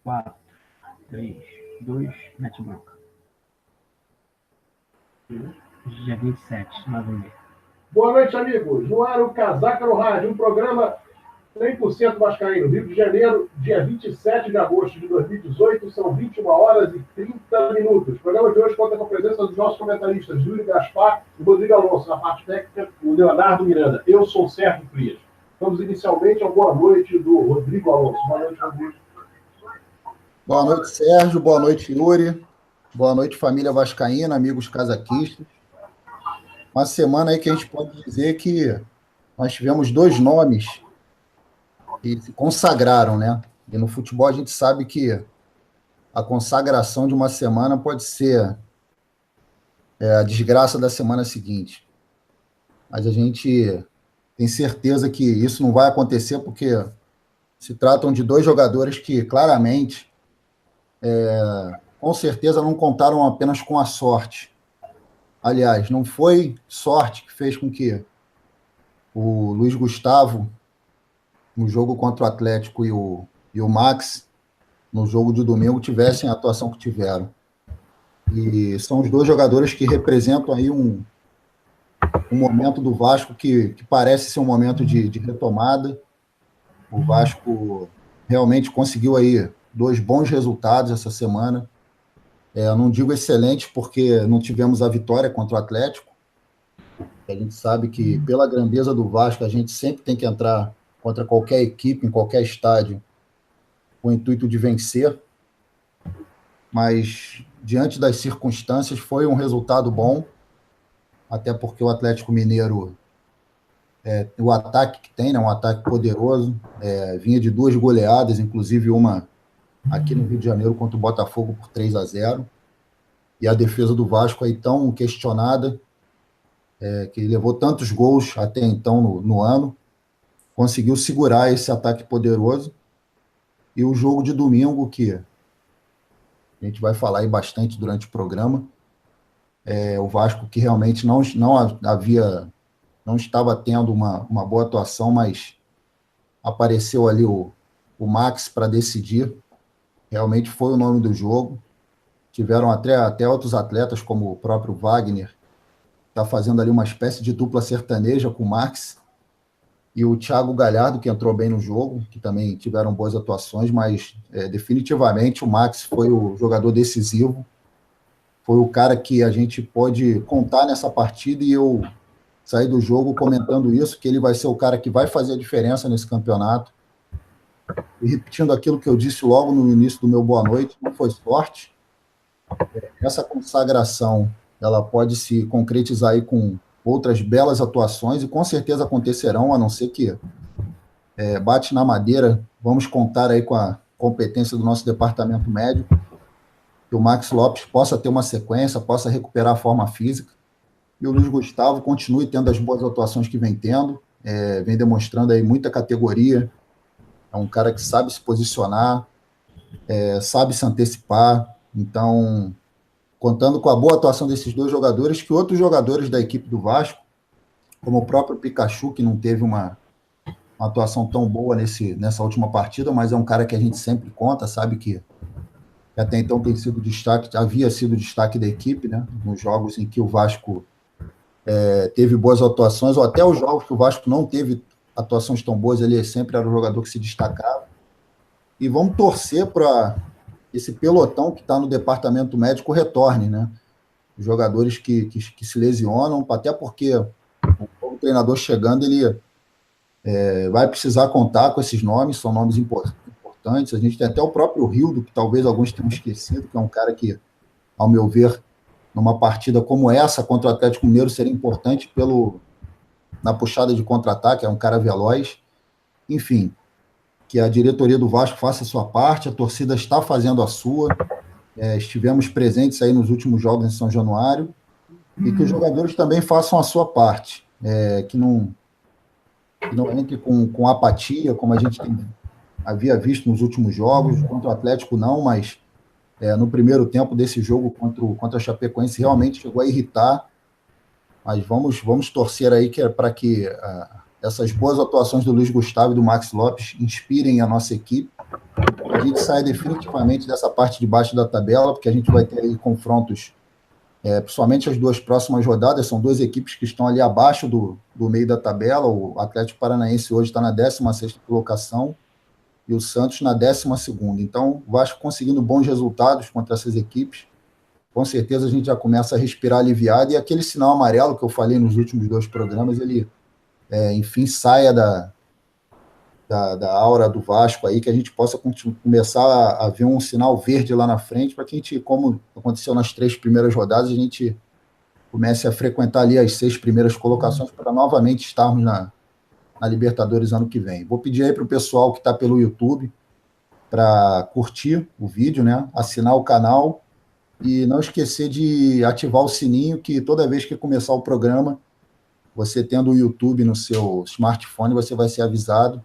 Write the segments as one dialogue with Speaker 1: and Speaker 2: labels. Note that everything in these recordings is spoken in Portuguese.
Speaker 1: 4, 3, 2, mete bronca. Dia 27, 9h30.
Speaker 2: Boa noite, amigos. No ar, o Casaca no Rádio, um programa 100% vascaíno. Rio de Janeiro, dia 27 de agosto de 2018, são 21 horas e 30 minutos. O programa de hoje conta com a presença dos nossos comentaristas, Júlio Gaspar e Rodrigo Alonso. Na parte técnica, o Leonardo Miranda. Eu sou o Sérgio Frias. Vamos inicialmente ao boa noite do Rodrigo Alonso. Boa noite, Rodrigo.
Speaker 3: Boa noite, Sérgio. Boa noite, Yuri. Boa noite, família vascaína, amigos casaquistas. Uma semana aí que a gente pode dizer que nós tivemos dois nomes que se consagraram, né? E no futebol a gente sabe que a consagração de uma semana pode ser a desgraça da semana seguinte. Mas a gente tem certeza que isso não vai acontecer porque se tratam de dois jogadores que claramente, com certeza, não contaram apenas com a sorte. Aliás, não foi sorte que fez com que o Luiz Gustavo, no jogo contra o Atlético, e o Max, no jogo de domingo, tivessem a atuação que tiveram. E são os dois jogadores que representam aí um momento do Vasco que parece ser um momento de retomada. O Vasco realmente conseguiu aí dois bons resultados essa semana. Eu não digo excelentes porque não tivemos a vitória contra o Atlético. A gente sabe que, pela grandeza do Vasco, a gente sempre tem que entrar contra qualquer equipe, em qualquer estádio, com o intuito de vencer. Mas, diante das circunstâncias, foi um resultado bom, até porque o Atlético Mineiro, o ataque que tem, né, um ataque poderoso, vinha de duas goleadas, inclusive uma aqui no Rio de Janeiro contra o Botafogo por 3-0, e a defesa do Vasco aí tão questionada, que levou tantos gols até então no ano, conseguiu segurar esse ataque poderoso. E o jogo de domingo, que a gente vai falar aí bastante durante o programa, o Vasco que realmente não estava tendo uma boa atuação, mas apareceu ali o Max para decidir. Realmente foi o nome do jogo. Tiveram até outros atletas, como o próprio Wagner, está fazendo ali uma espécie de dupla sertaneja com o Max, e o Thiago Galhardo, que entrou bem no jogo, que também tiveram boas atuações, mas definitivamente o Max foi o jogador decisivo, foi o cara que a gente pode contar nessa partida, e eu saí do jogo comentando isso, que ele vai ser o cara que vai fazer a diferença nesse campeonato. E repetindo aquilo que eu disse logo no início do meu boa noite, não foi sorte. Essa consagração, ela pode se concretizar aí com outras belas atuações, e com certeza acontecerão, a não ser que bate na madeira. Vamos contar aí com a competência do nosso departamento médico, que o Max Lopes possa ter uma sequência, possa recuperar a forma física, e o Luiz Gustavo continue tendo as boas atuações que vem tendo, vem demonstrando aí muita categoria. É um cara que sabe se posicionar, sabe se antecipar. Então, contando com a boa atuação desses dois jogadores, que outros jogadores da equipe do Vasco, como o próprio Pikachu, que não teve uma atuação tão boa nessa última partida, mas é um cara que a gente sempre conta, sabe que até então tem sido destaque, havia sido destaque da equipe, né, nos jogos em que o Vasco teve boas atuações, ou até os jogos que o Vasco não teve atuações tão boas, ele sempre era o jogador que se destacava. E vamos torcer para esse pelotão que está no departamento médico retorne, né? Os jogadores que se lesionam, até porque o treinador chegando, ele vai precisar contar com esses nomes, são nomes importantes. A gente tem até o próprio Rildo, que talvez alguns tenham esquecido, que é um cara que, ao meu ver, numa partida como essa contra o Atlético Mineiro, seria importante na puxada de contra-ataque, é um cara veloz. Enfim, que a diretoria do Vasco faça a sua parte, a torcida está fazendo a sua, estivemos presentes aí nos últimos jogos em São Januário, e que os jogadores também façam a sua parte, que não entre com apatia, como a gente havia visto nos últimos jogos, contra o Atlético não, mas no primeiro tempo desse jogo contra a Chapecoense realmente chegou a irritar. Mas vamos torcer aí para que essas boas atuações do Luiz Gustavo e do Max Lopes inspirem a nossa equipe, a gente saia definitivamente dessa parte de baixo da tabela, porque a gente vai ter aí confrontos, principalmente as duas próximas rodadas, são duas equipes que estão ali abaixo do meio da tabela. O Atlético Paranaense hoje está na 16ª colocação e o Santos na 12ª. Então, o Vasco conseguindo bons resultados contra essas equipes, com certeza a gente já começa a respirar aliviado, e aquele sinal amarelo que eu falei nos últimos 2 programas, ele, enfim, saia da aura do Vasco aí, que a gente possa começar a ver um sinal verde lá na frente, para que a gente, como aconteceu nas 3 primeiras rodadas, a gente comece a frequentar ali as 6 primeiras colocações, para novamente estarmos na Libertadores ano que vem. Vou pedir aí para o pessoal que está pelo YouTube para curtir o vídeo, né? Assinar o canal e não esquecer de ativar o sininho, que toda vez que começar o programa, você tendo o YouTube no seu smartphone, você vai ser avisado,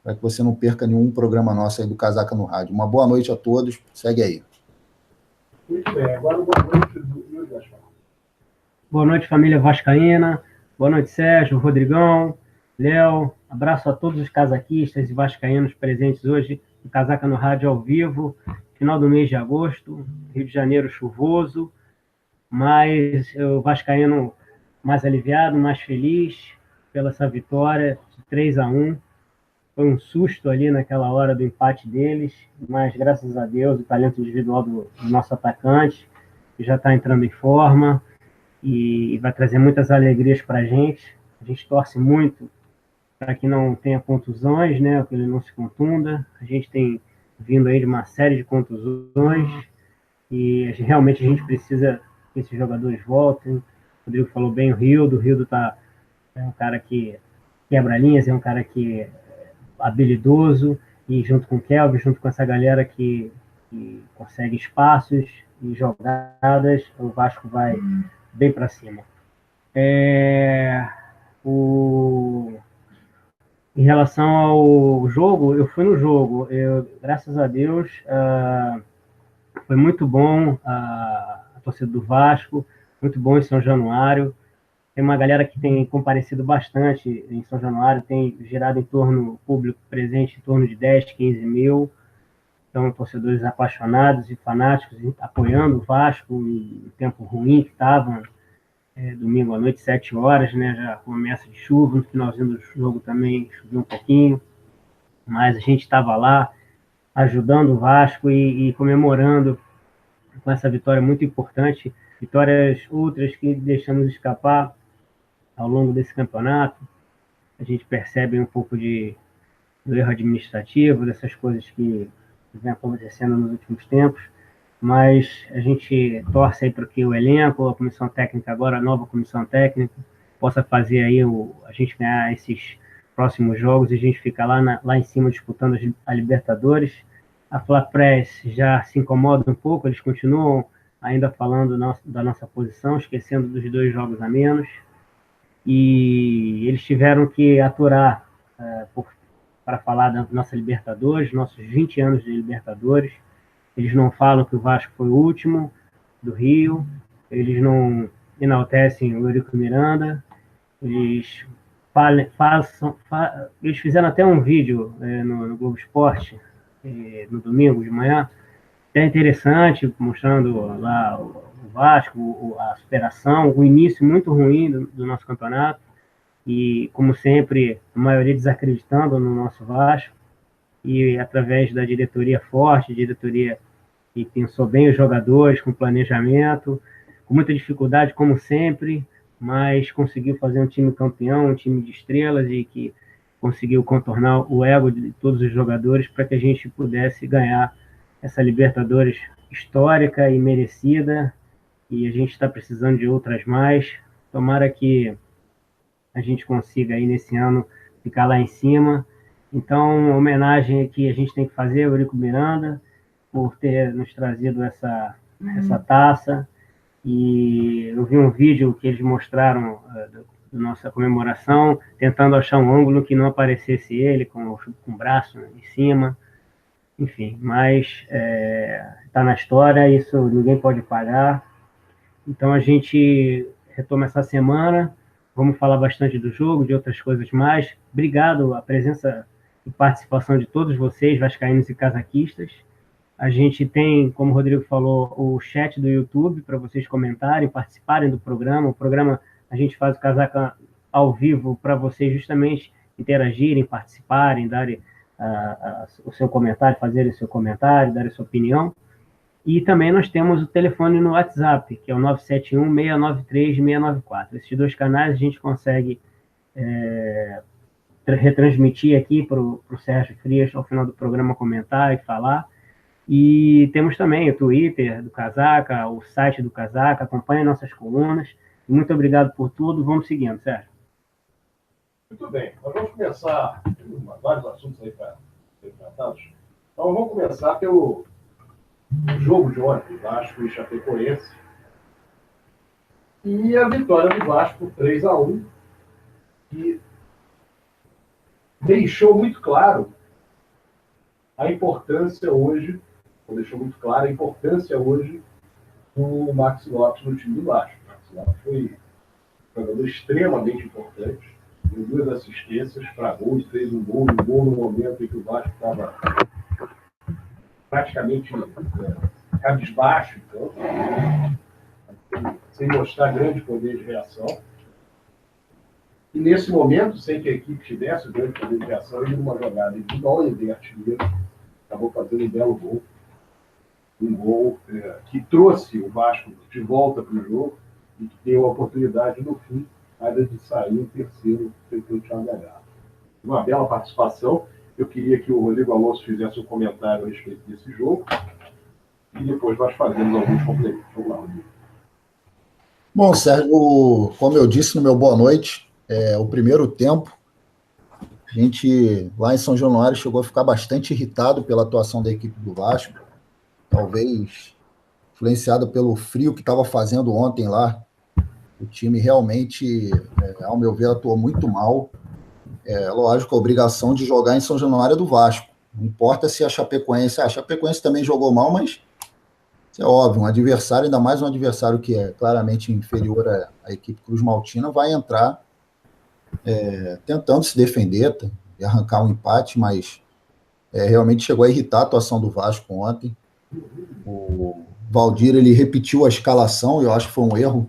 Speaker 3: para que você não perca nenhum programa nosso aí do Casaca no Rádio. Uma boa noite a todos. Segue aí.
Speaker 2: Muito bem. Agora, boa noite, Luiz Gaspar.
Speaker 1: Boa noite, família vascaína. Boa noite, Sérgio, Rodrigão, Léo. Abraço a todos os casaquistas e vascaínos presentes hoje no Casaca no Rádio ao vivo. Final do mês de agosto, Rio de Janeiro chuvoso, mas o vascaíno mais aliviado, mais feliz pela essa vitória de 3-1. Foi um susto ali naquela hora do empate deles, mas graças a Deus o talento individual do nosso atacante, que já está entrando em forma e vai trazer muitas alegrias para a gente. A gente torce muito para que não tenha contusões, né, que ele não se contunda. A gente tem vindo aí de uma série de contusões e realmente a gente precisa que esses jogadores voltem. O Rodrigo falou bem, o Rildo é um cara que quebra linhas, é um cara que habilidoso, e junto com o Kelvin, junto com essa galera que consegue espaços e jogadas, o Vasco vai bem para cima. Em relação ao jogo, eu fui no jogo, graças a Deus, foi muito bom a torcida do Vasco, muito bom em São Januário. Tem uma galera que tem comparecido bastante em São Januário, tem girado em torno, público presente, em torno de 10, 15 mil. Então, torcedores apaixonados e fanáticos, apoiando o Vasco no tempo ruim que estava, domingo à noite, 7 horas, né, já com ameaça de chuva. No finalzinho do jogo também choveu um pouquinho, mas a gente estava lá ajudando o Vasco e comemorando com essa vitória muito importante. Vitórias outras que deixamos escapar ao longo desse campeonato. A gente percebe um pouco do erro administrativo, dessas coisas que vem acontecendo nos últimos tempos, mas a gente torce aí para que o elenco, a comissão técnica agora, a nova comissão técnica, possa fazer aí a gente ganhar esses próximos jogos e a gente ficar lá em cima disputando a Libertadores. A Fla-Press já se incomoda um pouco, eles continuam ainda falando da nossa posição, esquecendo dos 2 jogos a menos, e eles tiveram que aturar para falar da nossa Libertadores, nossos 20 anos de Libertadores. Eles não falam que o Vasco foi o último do Rio, eles não enaltecem o Eurico Miranda, eles fizeram até um vídeo no Globo Esporte, no domingo de manhã, até interessante, mostrando lá o Vasco, a superação, o início muito ruim do nosso campeonato, e, como sempre, a maioria desacreditando no nosso Vasco, e através da diretoria forte, diretoria que pensou bem os jogadores, com planejamento, com muita dificuldade, como sempre, mas conseguiu fazer um time campeão, um time de estrelas, e que conseguiu contornar o ego de todos os jogadores para que a gente pudesse ganhar essa Libertadores histórica e merecida, e a gente está precisando de outras mais. Tomara que a gente consiga aí nesse ano ficar lá em cima. Então, homenagem que a gente tem que fazer ao Eurico Miranda por ter nos trazido essa taça. E eu vi um vídeo que eles mostraram da nossa comemoração, tentando achar um ângulo que não aparecesse ele com o braço em cima. Enfim, mas está na história, isso ninguém pode pagar. Então a gente retoma essa semana, vamos falar bastante do jogo, de outras coisas mais. Obrigado, a presença e participação de todos vocês, vascaínos e casaquistas. A gente tem, como o Rodrigo falou, o chat do YouTube para vocês comentarem, participarem do programa. O programa a gente faz o Casaca ao vivo para vocês justamente interagirem, participarem, darem o seu comentário, fazerem o seu comentário, darem a sua opinião. E também nós temos o telefone no WhatsApp, que é o 971-693-694. Esses dois canais a gente consegue retransmitir aqui para o Sérgio Frias ao final do programa comentar e falar. E temos também o Twitter do Casaca, o site do Casaca, acompanhe nossas colunas. Muito obrigado por tudo. Vamos seguindo, Sérgio.
Speaker 2: Muito bem. Nós vamos começar, temos vários assuntos aí para ser tratados. Então vamos começar pelo jogo de ontem, Vasco e Chapecoense. E a vitória do Vasco 3-1, que deixou muito claro a importância hoje, do Maxi Lopes no time do Vasco. O Maxi Lopes foi um jogador extremamente importante, deu 2 assistências para gols, fez um gol no momento em que o Vasco estava praticamente cabisbaixo, então, sem mostrar grande poder de reação. E nesse momento, sem que a equipe tivesse o grande poder de reação, ele numa jogada individual e artilheiro, acabou fazendo um belo gol. Um gol que trouxe o Vasco de volta para o jogo e que deu a oportunidade, no fim, ainda de sair o terceiro feito o Thiago Galhardo. Uma bela participação. Eu queria que o Rodrigo Alonso fizesse um comentário a respeito desse jogo e depois nós fazemos alguns complementos. Vamos lá, Rodrigo.
Speaker 3: Bom, Sérgio, como eu disse no meu boa noite, o primeiro tempo, a gente lá em São Januário chegou a ficar bastante irritado pela atuação da equipe do Vasco, talvez influenciado pelo frio que estava fazendo ontem lá. O time realmente, ao meu ver, atuou muito mal. Lógico, a obrigação de jogar em São Januário é do Vasco. Não importa se a Chapecoense também jogou mal, mas isso é óbvio, um adversário, ainda mais um adversário que é claramente inferior à equipe Cruz Maltina, vai entrar tentando se defender e arrancar um empate, mas realmente chegou a irritar a atuação do Vasco ontem. O Valdir, ele repetiu a escalação, eu acho que foi um erro,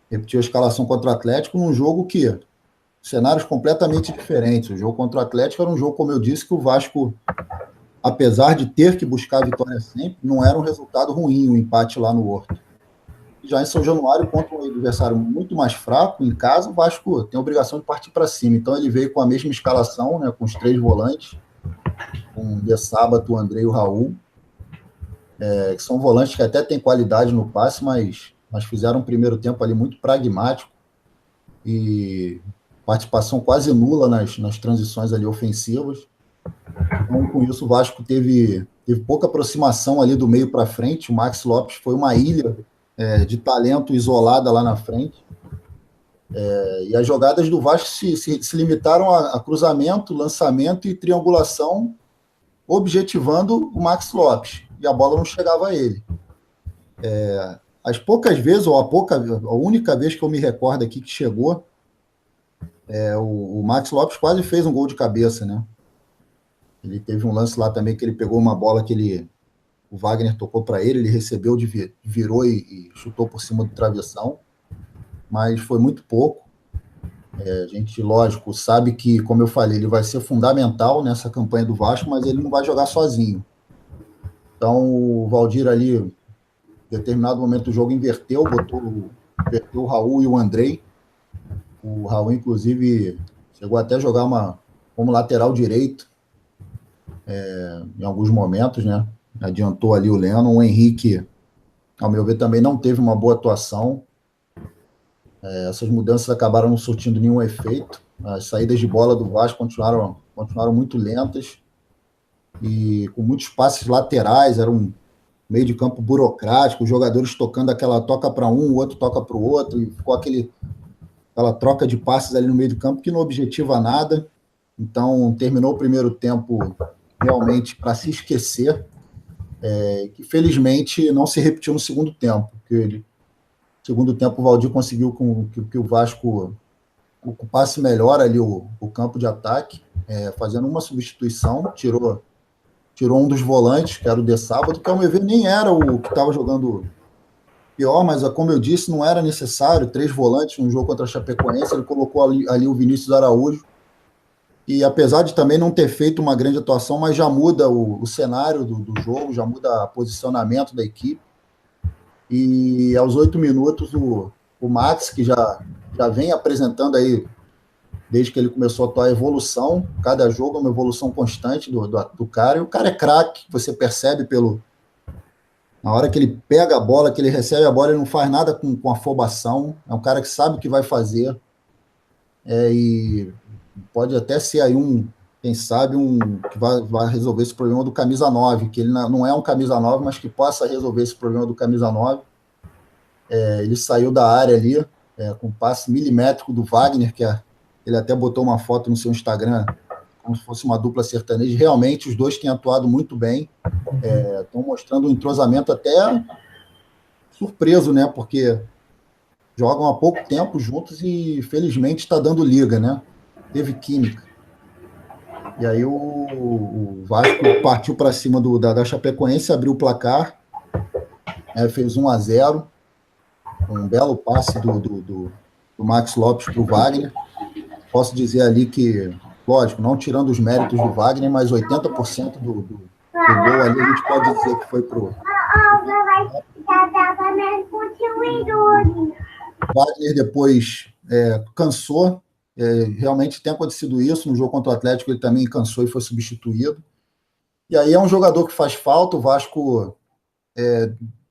Speaker 3: repetiu a escalação contra o Atlético num jogo que cenários completamente diferentes. O jogo contra o Atlético era um jogo, como eu disse, que o Vasco, apesar de ter que buscar a vitória sempre, não era um resultado ruim o empate lá no Horto. Já em São Januário, contra um adversário muito mais fraco, em casa, o Vasco tem a obrigação de partir para cima. Então ele veio com a mesma escalação, né, com os 3 volantes, com o De Sábato, o André e o Raul, que são volantes que até têm qualidade no passe, mas fizeram um primeiro tempo ali muito pragmático e participação quase nula nas transições ali ofensivas. Então, com isso, o Vasco teve pouca aproximação ali do meio para frente. O Maxi Lopes foi uma ilha de talento isolada lá na frente. E as jogadas do Vasco se limitaram a cruzamento, lançamento e triangulação, objetivando o Maxi Lopes. E a bola não chegava a ele. As poucas vezes, ou a única vez que eu me recordo aqui que chegou, o Maxi Lopes quase fez um gol de cabeça, né? Ele teve um lance lá também que ele pegou uma bola que o Wagner tocou para ele recebeu, virou e chutou por cima do travessão, mas foi muito pouco. A gente, lógico, sabe que, como eu falei, ele vai ser fundamental nessa campanha do Vasco, mas ele não vai jogar sozinho. Então, o Valdir ali, em determinado momento do jogo, inverteu o Raul e o Andrei. O Raul, inclusive, chegou até a jogar como lateral direito em alguns momentos, né? Adiantou ali o Lennon. O Henrique, ao meu ver, também não teve uma boa atuação. Essas mudanças acabaram não surtindo nenhum efeito. As saídas de bola do Vasco continuaram muito lentas e com muitos passes laterais. Era um meio de campo burocrático, os jogadores tocando toca para um, o outro toca para o outro, e ficou aquela troca de passes ali no meio do campo que não objetiva nada. Então, terminou o primeiro tempo realmente para se esquecer, que felizmente não se repetiu no segundo tempo, porque no segundo tempo o Valdir conseguiu que o Vasco ocupasse melhor ali o campo de ataque, fazendo uma substituição, tirou um dos volantes, que era o De Sábado, que ao meu ver nem era o que estava jogando pior, mas como eu disse, não era necessário, 3 volantes no jogo contra a Chapecoense, ele colocou ali o Vinícius Araújo, e apesar de também não ter feito uma grande atuação, mas já muda o cenário do jogo, já muda o posicionamento da equipe, e aos 8 minutos o Max, que já vem apresentando aí, desde que ele começou a atuar, a evolução, cada jogo é uma evolução constante do cara, e o cara é craque, você percebe na hora que ele pega a bola, que ele recebe a bola, ele não faz nada com afobação, é um cara que sabe o que vai fazer, e pode até ser aí quem sabe, que vai resolver esse problema do camisa 9, que ele não é um camisa 9, mas que possa resolver esse problema do camisa 9. Ele saiu da área ali, com um passe milimétrico do Wagner, ele até botou uma foto no seu Instagram, como se fosse uma dupla sertaneja. Realmente, os dois têm atuado muito bem, estão mostrando um entrosamento até surpreso, né? Porque jogam há pouco tempo juntos e, felizmente, está dando liga, né? Teve química. E aí o Vasco partiu para cima da Chapecoense, abriu o placar, fez 1-0, um belo passe do Max Lopes para o Wagner. Posso dizer ali que, lógico, não tirando os méritos do Wagner, mas 80% do gol ali a gente pode dizer que foi pro Wagner. Depois cansou, realmente tem acontecido isso, no jogo contra o Atlético ele também cansou e foi substituído, e aí é um jogador que faz falta. O Vasco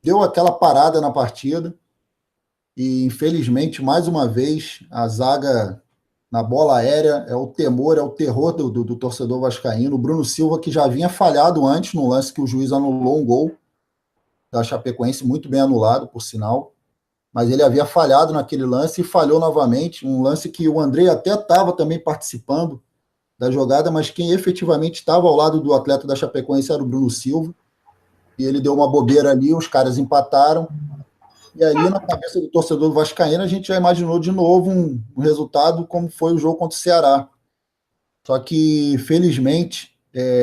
Speaker 3: deu aquela parada na partida, e infelizmente, mais uma vez, a zaga na bola aérea é o temor, é o terror do torcedor vascaíno. O Bruno Silva, que já havia falhado antes no lance que o juiz anulou um gol da Chapecoense, muito bem anulado, por sinal, mas ele havia falhado naquele lance e falhou novamente, um lance que o Andrei até estava também participando da jogada, mas quem efetivamente estava ao lado do atleta da Chapecoense era o Bruno Silva, e ele deu uma bobeira ali, os caras empataram, e ali na cabeça do torcedor vascaíno a gente já imaginou de novo um resultado como foi o jogo contra o Ceará. Só que, felizmente,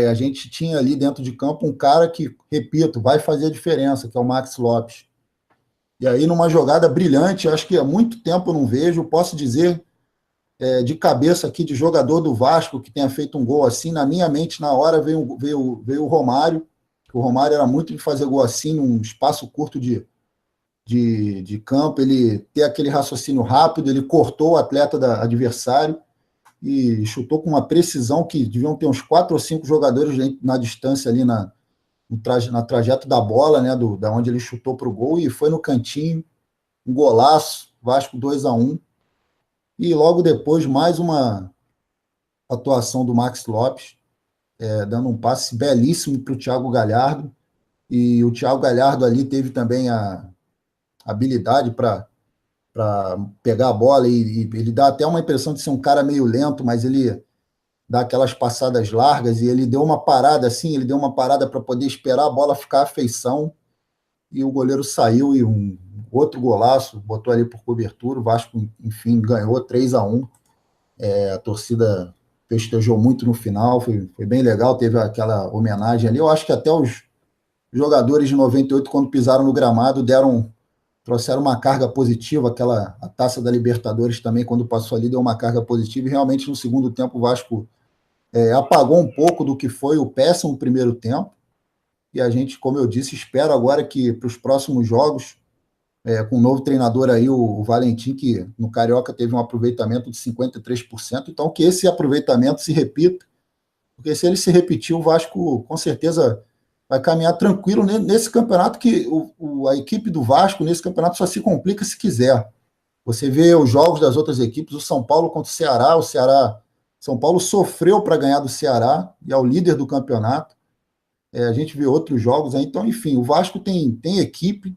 Speaker 3: a gente tinha ali dentro de campo um cara que, repito, vai fazer a diferença, que é o Max Lopes. E aí, numa jogada brilhante, acho que há muito tempo eu não vejo, posso dizer de cabeça aqui, de jogador do Vasco que tenha feito um gol assim, na minha mente, na hora, veio o Romário, que o Romário era muito de fazer gol assim, num espaço curto de campo, ele ter aquele raciocínio rápido, ele cortou o atleta adversário e chutou com uma precisão que deviam ter uns 4 ou 5 jogadores na distância ali na trajeto da bola, né, da onde ele chutou para o gol, e foi no cantinho, um golaço, Vasco 2-1, e logo depois mais uma atuação do Max Lopes, dando um passe belíssimo para o Thiago Galhardo, e o Thiago Galhardo ali teve também a habilidade para pegar a bola, e ele dá até uma impressão de ser um cara meio lento, mas ele dá aquelas passadas largas, e ele deu uma parada assim, para poder esperar a bola ficar à feição, e o goleiro saiu, e um outro golaço, botou ali por cobertura, o Vasco, enfim, ganhou 3-1, a torcida festejou muito no final, foi bem legal, teve aquela homenagem ali, eu acho que até os jogadores de 98, quando pisaram no gramado, trouxeram uma carga positiva, a Taça da Libertadores também, quando passou ali, deu uma carga positiva, e realmente no segundo tempo o Vasco apagou um pouco do que foi o péssimo primeiro tempo, e a gente, como eu disse, espera agora que para os próximos jogos, com o novo treinador aí, o Valentim, que no Carioca teve um aproveitamento de 53%, então que esse aproveitamento se repita, porque se ele se repetir, o Vasco com certeza vai caminhar tranquilo nesse campeonato, que a equipe do Vasco nesse campeonato só se complica se quiser. Você vê os jogos das outras equipes, o São Paulo contra o Ceará, São Paulo sofreu para ganhar do Ceará, e é o líder do campeonato. A gente vê outros jogos aí, então, enfim, o Vasco tem equipe,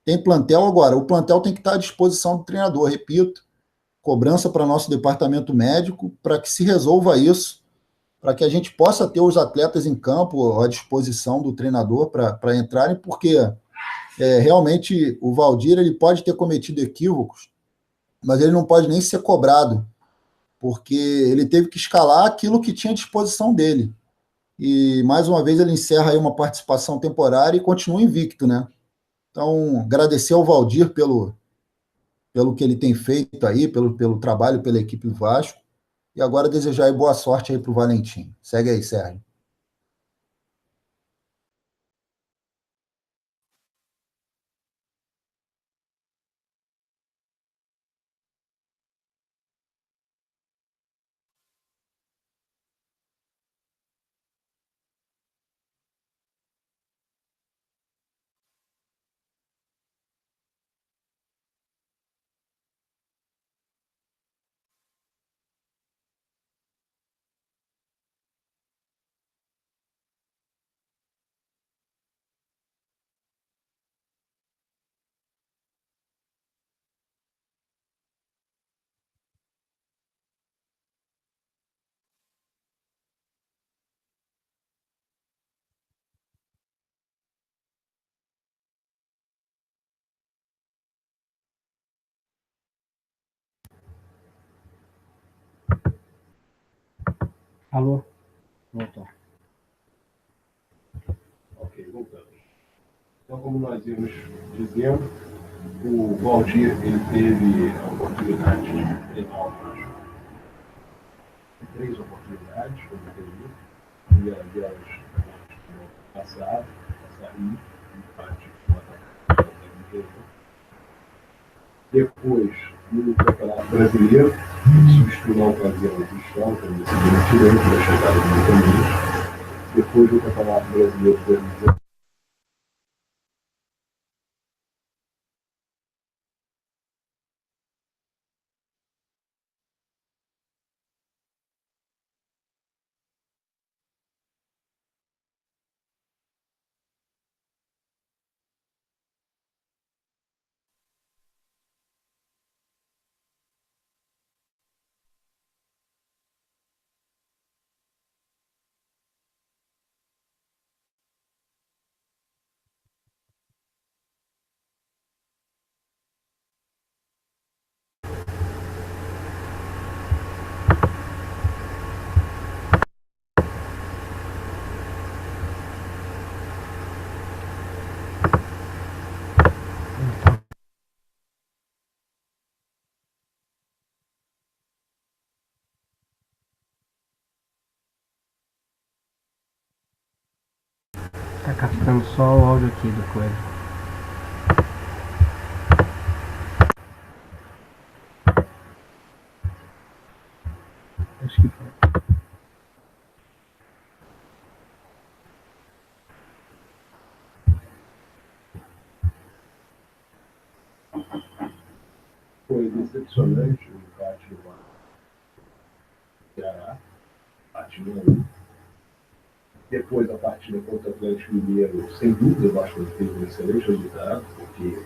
Speaker 3: tem plantel. Agora, o plantel tem que estar à disposição do treinador, repito, cobrança para nosso departamento médico, para que se resolva isso, para que a gente possa ter os atletas em campo à disposição do treinador para entrarem, porque realmente o Valdir ele pode ter cometido equívocos, mas ele não pode nem ser cobrado porque ele teve que escalar aquilo que tinha à disposição dele. E, mais uma vez, ele encerra aí uma participação temporária e continua invicto, né? Então, agradecer ao Valdir pelo que ele tem feito aí, pelo trabalho pela equipe do Vasco, e agora desejar aí boa sorte aí para o Valentim. Segue aí, Sérgio.
Speaker 1: Alô? Voltou.
Speaker 2: Ok, voltamos. Então, como nós íamos dizendo, o Valdir ele teve a oportunidade de treinar o Vasco. 3 oportunidades, como eu disse. A primeira delas no ano passado, Rio, empate com o Atlético. Depois, no Campeonato Brasileiro, substituiu a ocasião do Estado, como disse, tirando da chegada do Caminhos. Depois, no Campeonato Brasileiro de 2019,
Speaker 1: Tá captando só o áudio aqui do coisa. Acho que foi.
Speaker 2: foi decepcionante o empate do Ceará, empate 1-1. Depois a partida contra o Atlético Mineiro, sem dúvida, o Vasco teve um excelente resultado, porque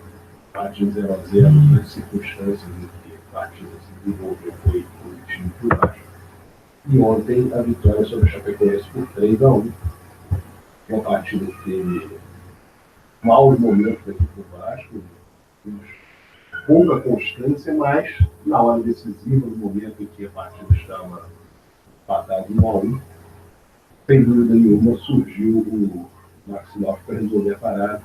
Speaker 2: empate em 0-0 nas circunstâncias em que a partida se desenvolveu foi positivo para o Vasco. E ontem a vitória sobre o Chapecoense por 3-1. Uma partida que teve maus momentos aqui para o Vasco, pouca constância, mas na hora decisiva, no momento em que a partida estava empatada 1-1, sem dúvida nenhuma, surgiu o Maxi Lopes para resolver a parada,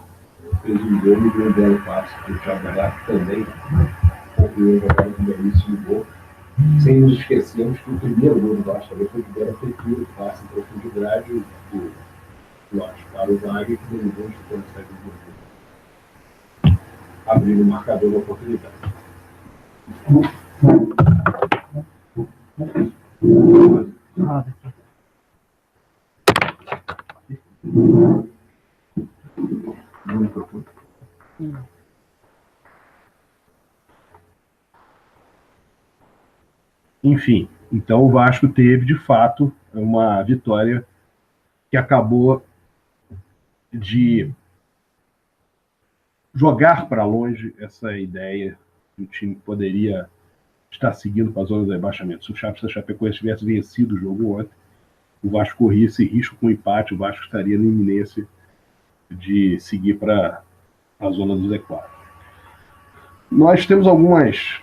Speaker 2: fez um gol e deu um belo passo para o Thiago Galhardo também, concluiu a jogada com um belíssimo gol. Sem nos esquecermos que o primeiro gol do Vasco também foi de bela feitura, que passa em profundidade do Lopes para o Wagner, que deu um gol de quando sai do gol, abrindo o marcador da oportunidade.
Speaker 4: Enfim, então o Vasco teve, de fato, uma vitória que acabou de jogar para longe essa ideia que o time poderia estar seguindo para a zona do rebaixamento. Se o Chapecoense tivesse vencido o jogo ontem, o Vasco corria esse risco com o empate, o Vasco estaria na iminência de seguir para a zona do Z4. Nós temos algumas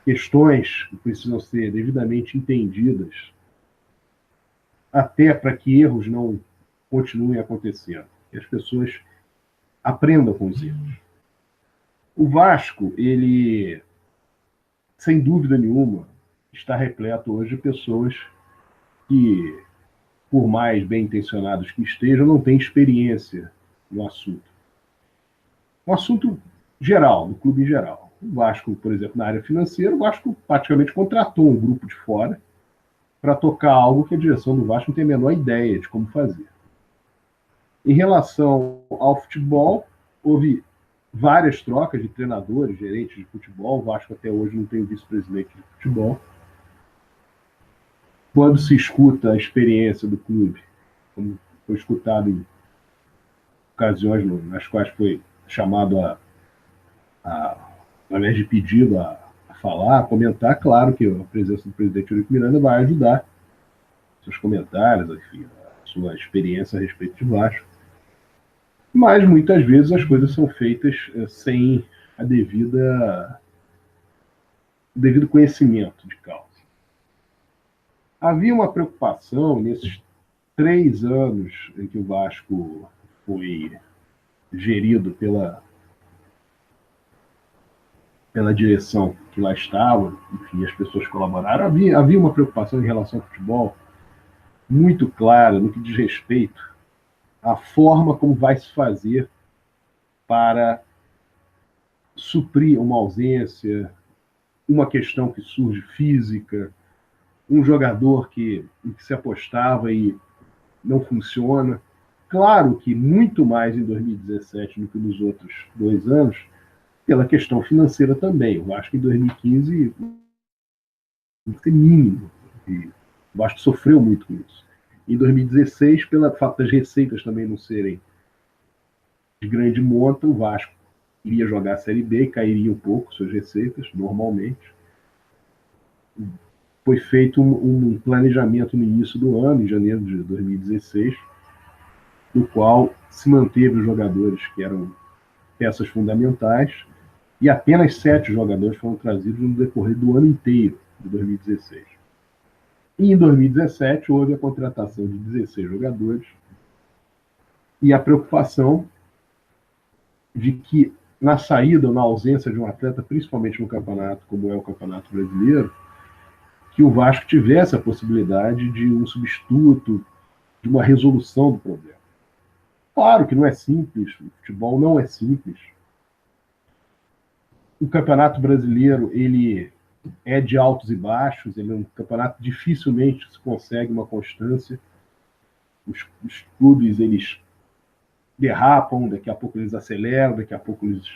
Speaker 4: questões que precisam ser devidamente entendidas, até para que erros não continuem acontecendo, que as pessoas aprendam com os erros. O Vasco, ele, sem dúvida nenhuma, está repleto hoje de pessoas que, por mais bem intencionados que estejam, não têm experiência no assunto. Um assunto geral, do clube em geral. O Vasco, por exemplo, na área financeira, o Vasco praticamente contratou um grupo de fora para tocar algo que a direção do Vasco não tem a menor ideia de como fazer. Em relação ao futebol, houve várias trocas de treinadores, gerentes de futebol. O Vasco até hoje não tem um vice-presidente de futebol. Quando se escuta a experiência do clube, como foi escutado em ocasiões nas quais foi chamado ao invés de pedido a falar, a comentar, claro que a presença do presidente Eurico Miranda vai ajudar seus comentários, enfim, a sua experiência a respeito de Vasco. Mas muitas vezes as coisas são feitas sem o devido conhecimento de causa. Havia uma preocupação nesses 3 anos em que o Vasco foi gerido pela direção que lá estava, enfim, as pessoas colaboraram. Havia uma preocupação em relação ao futebol muito clara no que diz respeito à forma como vai se fazer para suprir uma ausência, uma questão que surge física, um jogador em que se apostava e não funciona. Claro que muito mais em 2017 do que nos outros 2 anos, pela questão financeira também. Eu acho que em 2015 não tem mínimo. E o Vasco sofreu muito com isso. Em 2016, pelo fato das receitas também não serem de grande monta, o Vasco iria jogar a Série B e cairia um pouco suas receitas, normalmente. Foi feito um planejamento no início do ano, em janeiro de 2016, no qual se manteve os jogadores que eram peças fundamentais, e apenas 7 jogadores foram trazidos no decorrer do ano inteiro de 2016. E em 2017 houve a contratação de 16 jogadores e a preocupação de que na saída ou na ausência de um atleta, principalmente no campeonato, como é o Campeonato Brasileiro, que o Vasco tivesse a possibilidade de um substituto, de uma resolução do problema. Claro que não é simples, o futebol não é simples. O Campeonato Brasileiro, ele é de altos e baixos, ele é um campeonato dificilmente se consegue uma constância. Os clubes, eles derrapam, daqui a pouco eles aceleram, daqui a pouco eles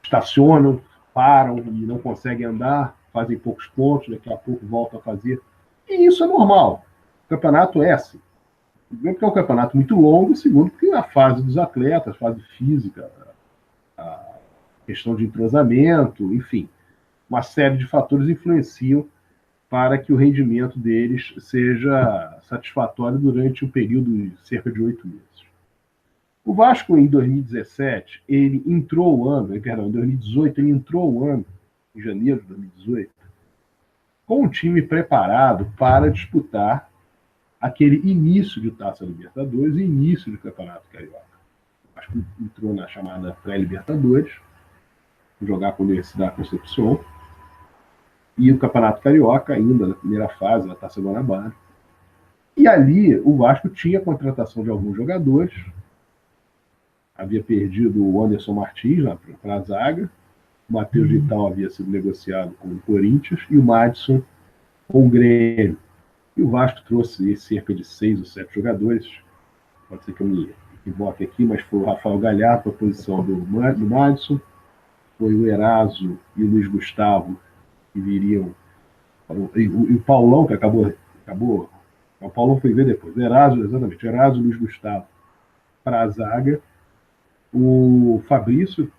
Speaker 4: estacionam, param e não conseguem andar, fazem poucos pontos, daqui a pouco voltam a fazer. E isso é normal. O campeonato é assim. Primeiro porque é um campeonato muito longo, e segundo porque a fase dos atletas, a fase física, a questão de entrosamento, enfim, uma série de fatores influenciam para que o rendimento deles seja satisfatório durante um período de cerca de 8 meses. O Vasco, em 2017, ele entrou o ano, perdão, em 2018, ele entrou o ano, em janeiro de 2018, com um time preparado para disputar aquele início de Taça Libertadores e início de Campeonato Carioca. O Vasco entrou na chamada pré-Libertadores, jogar com a Universidade da Concepción, e o Campeonato Carioca, ainda na primeira fase, na Taça Guanabara. E ali o Vasco tinha a contratação de alguns jogadores. Havia perdido o Anderson Martins para a zaga, o Matheus Vital havia sido negociado com o Corinthians e o Madison com o Grêmio. E o Vasco trouxe cerca de 6 ou 7 jogadores. Pode ser que eu me equivoque aqui, mas foi o Rafael Galhardo para a posição do Madison, foi o Eraso e o Luiz Gustavo, que viriam, e o Paulão, que acabou, o Paulão foi ver depois, Eraso, exatamente, Eraso e Luiz Gustavo para a zaga, o Fabrício,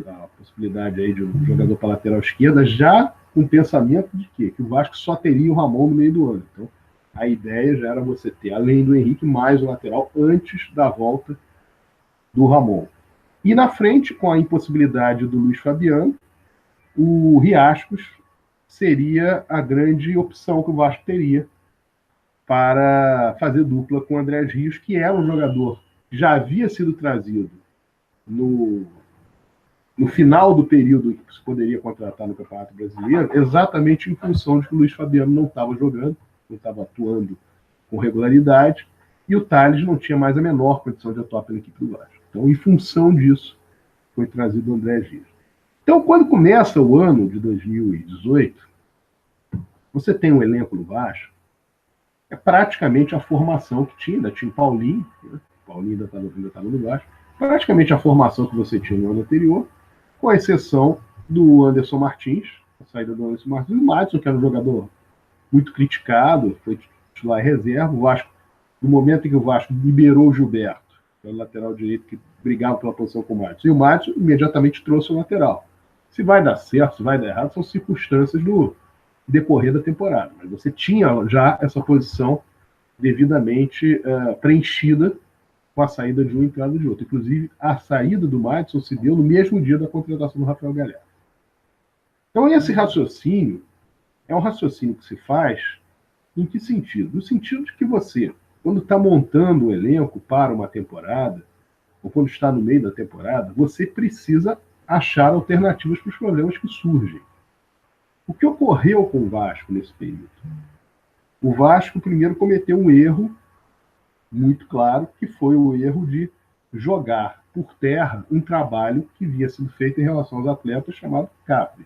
Speaker 4: a possibilidade aí de um jogador para a lateral esquerda, já com pensamento de quê? Que o Vasco só teria o Ramon no meio do ano. Então, a ideia já era você ter, além do Henrique, mais o lateral antes da volta do Ramon. E na frente, com a impossibilidade do Luiz Fabiano, o Riascos seria a grande opção que o Vasco teria para fazer dupla com o Andrés Rios, que era um jogador que já havia sido trazido no final do período em que se poderia contratar no Campeonato Brasileiro, exatamente em função de que o Luiz Fabiano não estava jogando, não estava atuando com regularidade, e o Tales não tinha mais a menor condição de atuar pela equipe do Vasco. Então, em função disso, foi trazido o Andrés Rios. Então, quando começa o ano de 2018, você tem um elenco no Vasco, é praticamente a formação que tinha, ainda tinha o Paulinho, né? O Paulinho ainda estava no Vasco, praticamente a formação que você tinha no ano anterior, com a exceção do Anderson Martins, a saída do Anderson Martins, e o Madison, que era um jogador muito criticado, foi titular e reserva. O Vasco, no momento em que o Vasco liberou o Gilberto, que é o lateral direito que brigava pela posição com o Madison, e o Madison imediatamente trouxe o lateral. Se vai dar certo, se vai dar errado, são circunstâncias do decorrer da temporada. Mas você tinha já essa posição devidamente preenchida com a saída de um e entrada de outro. Inclusive, a saída do Madison se deu no mesmo dia da contratação do Rafael Galhardo. Então, esse raciocínio é um raciocínio que se faz em que sentido? No sentido de que você, quando está montando o elenco para uma temporada, ou quando está no meio da temporada, você precisa achar alternativas para os problemas que surgem. O que ocorreu com o Vasco nesse período? O Vasco primeiro cometeu um erro muito claro, que foi o erro de jogar por terra um trabalho que havia sido feito em relação aos atletas chamado CAPES.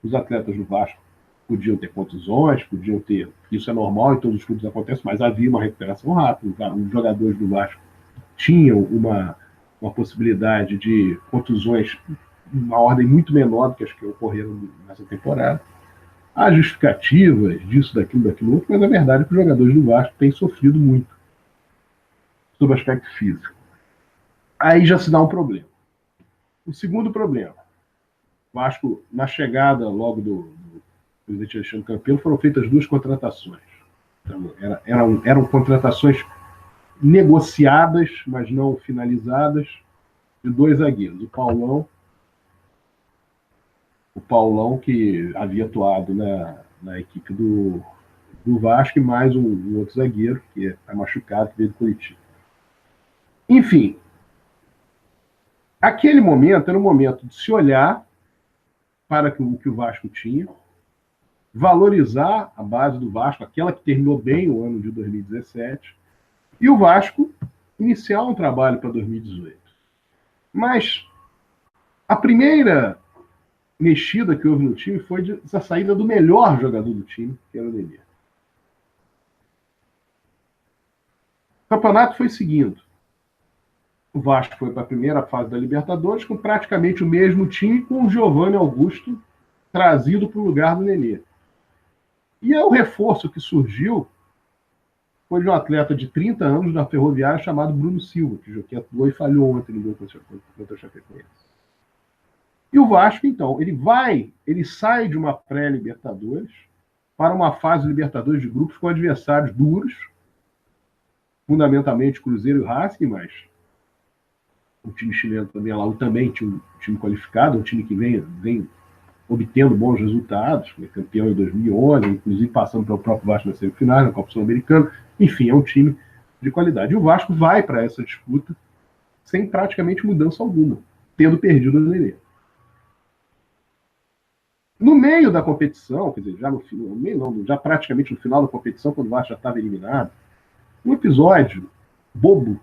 Speaker 4: Os atletas do Vasco podiam ter contusões, podiam ter... Isso é normal, em todos os clubes acontece, mas havia uma recuperação rápida. Os jogadores do Vasco tinham uma possibilidade de contusões uma ordem muito menor do que as que ocorreram nessa temporada. Há justificativas disso, daquilo, outro, mas a verdade é que os jogadores do Vasco têm sofrido muito sobre o aspecto físico. Aí já se dá um problema. O segundo problema, o Vasco, na chegada logo do presidente Alexandre Campelo, foram feitas 2 contratações. Então, eram contratações negociadas, mas não finalizadas, de 2 zagueiros. O Paulão, que havia atuado na equipe do Vasco, e mais um outro zagueiro, que está machucado, que veio do Curitiba. Enfim, aquele momento era um momento de se olhar para o que o Vasco tinha, valorizar a base do Vasco, aquela que terminou bem o ano de 2017, e o Vasco iniciar um trabalho para 2018. Mas a primeira mexida que houve no time foi a saída do melhor jogador do time, que era o Nenê. O campeonato foi seguindo. O Vasco foi para a primeira fase da Libertadores com praticamente o mesmo time, com o Giovanni Augusto trazido para o lugar do Nenê. E o reforço que surgiu foi de um atleta de 30 anos da Ferroviária chamado Bruno Silva, que atuou e falhou ontem no gol contra o Chapecoense. E o Vasco, então, ele sai de uma pré-Libertadores para uma fase de Libertadores de grupos com adversários duros, fundamentalmente Cruzeiro e Racing, mas o time chileno também lá, também tinha um time qualificado, um time que vem obtendo bons resultados, foi campeão em 2011, inclusive passando pelo próprio Vasco na semifinal, na Copa Sul-Americana. Enfim, é um time de qualidade. E o Vasco vai para essa disputa sem praticamente mudança alguma, tendo perdido o Nenê. No meio da competição, quer dizer, já praticamente no final da competição, quando o Vasco já estava eliminado, um episódio bobo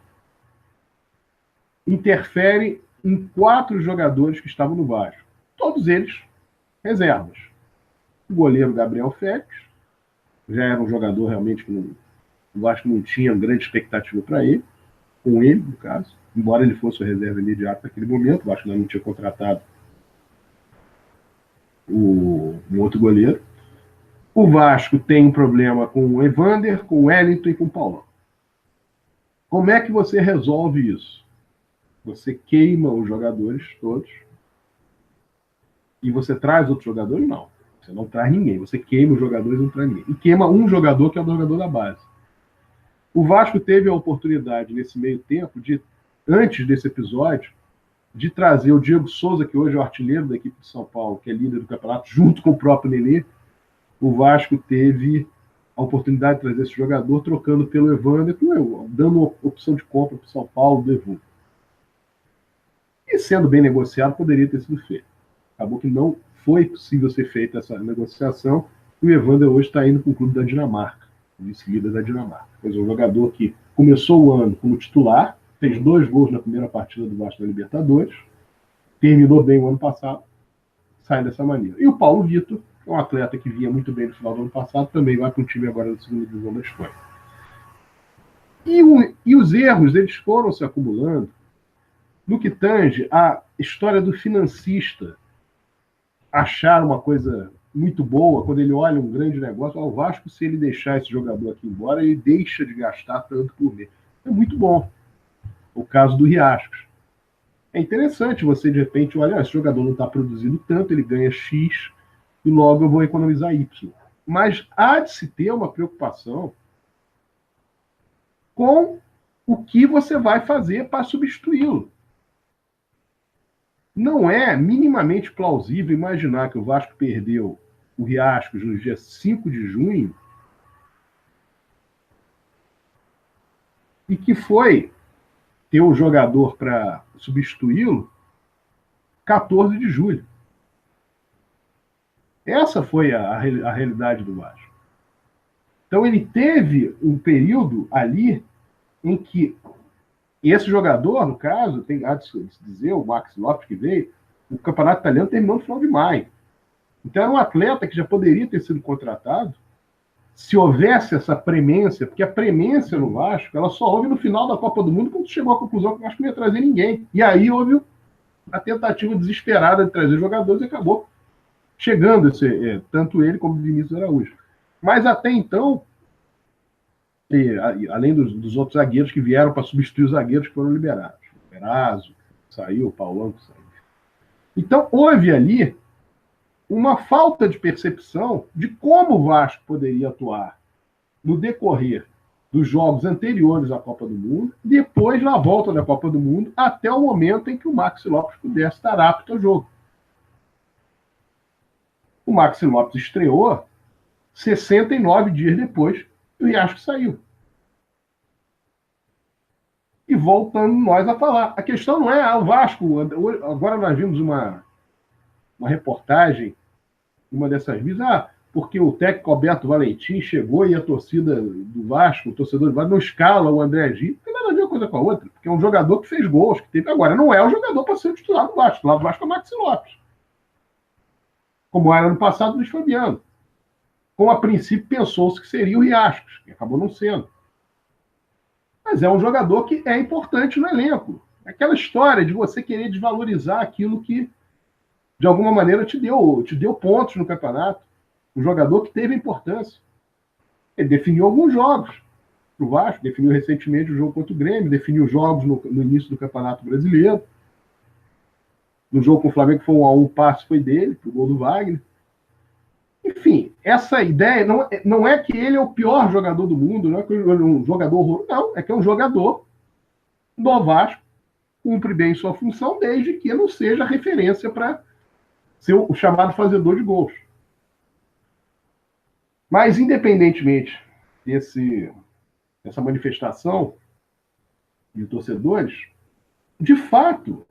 Speaker 4: interfere em 4 jogadores que estavam no Vasco. Todos eles reservas. O goleiro Gabriel Félix, já era um jogador realmente que o Vasco não tinha grande expectativa para ele, com ele, no caso, embora ele fosse o reserva imediato naquele momento. O Vasco ainda não tinha contratado um outro goleiro. O Vasco tem um problema com o Evander, com o Wellington e com o Paulão. Como é que você resolve isso? Você queima os jogadores todos e você traz outros jogadores? Não. Você não traz ninguém. Você queima os jogadores e não traz ninguém. E queima um jogador, que é o jogador da base. O Vasco teve a oportunidade, nesse meio tempo, antes desse episódio, de trazer o Diego Souza, que hoje é o artilheiro da equipe de São Paulo, que é líder do campeonato, junto com o próprio Nenê, o Vasco teve a oportunidade de trazer esse jogador, trocando pelo Evander, dando uma opção de compra para o São Paulo do Evander. E sendo bem negociado, poderia ter sido feito. Acabou que não foi possível ser feita essa negociação, e o Evander hoje está indo para o clube da Dinamarca, vice-líder da Dinamarca. Pois é um jogador que começou o ano como titular, fez 2 gols na primeira partida do Vasco da Libertadores, terminou bem o ano passado, sai dessa maneira. E o Paulo Vitor, que é um atleta que vinha muito bem no final do ano passado, também vai para um time agora da segunda divisão da Espanha. E os erros, eles foram se acumulando no que tange a história do financista achar uma coisa muito boa, quando ele olha um grande negócio, o Vasco, se ele deixar esse jogador aqui embora, ele deixa de gastar tanto por mês. É muito bom. O caso do Riascos. É interessante você, de repente, olha, esse jogador não está produzindo tanto, ele ganha X, e logo eu vou economizar Y. Mas há de se ter uma preocupação com o que você vai fazer para substituí-lo. Não é minimamente plausível imaginar que o Vasco perdeu o Riascos no dia 5 de junho e que foi ter o jogador para substituí-lo 14 de julho. Essa foi a realidade do Vasco. Então ele teve um período ali em que esse jogador, no caso, tem a dizer, o Max Lopes que veio, o campeonato italiano terminou no final de maio. Então era um atleta que já poderia ter sido contratado se houvesse essa premência, porque a premência no Vasco, ela só houve no final da Copa do Mundo, quando chegou à conclusão que o Vasco não ia trazer ninguém. E aí houve a tentativa desesperada de trazer jogadores e acabou chegando tanto ele como o Vinícius Araújo. Mas até então, além dos outros zagueiros que vieram para substituir os zagueiros que foram liberados. O Eraso saiu, o Paulão saiu. Então, houve ali uma falta de percepção de como o Vasco poderia atuar no decorrer dos jogos anteriores à Copa do Mundo, depois na volta da Copa do Mundo, até o momento em que o Maxi Lopes pudesse estar apto ao jogo. O Maxi Lopes estreou 69 dias depois e o Riascos saiu. E voltando nós a falar, a questão não é o Vasco. Agora nós vimos uma reportagem, uma dessas vezes, porque o técnico Alberto Valentim chegou e a torcida do Vasco, o torcedor do Vasco, não escala o André Gil. Não tem nada a ver uma coisa com a outra, porque é um jogador que fez gols, que teve agora. Não é o jogador para ser o titular do Vasco. Lá do Vasco é o Maxi Lopes. Como era no passado o Luiz Fabiano. Como a princípio pensou-se que seria o Riascos, que acabou não sendo. Mas é um jogador que é importante no elenco. Aquela história de você querer desvalorizar aquilo que, de alguma maneira, te deu pontos no campeonato. Um jogador que teve importância. Ele definiu alguns jogos para o Vasco, definiu recentemente o jogo contra o Grêmio, definiu jogos no início do Campeonato Brasileiro. No jogo com o Flamengo foi 1-1, o passe foi dele, pro gol do Wagner. Enfim, essa ideia não é que ele é o pior jogador do mundo, não é que ele é um jogador horroroso, não. É que é um jogador do Vasco, cumpre bem sua função, desde que não seja referência para ser o chamado fazedor de gols. Mas, independentemente dessa manifestação de torcedores, de fato,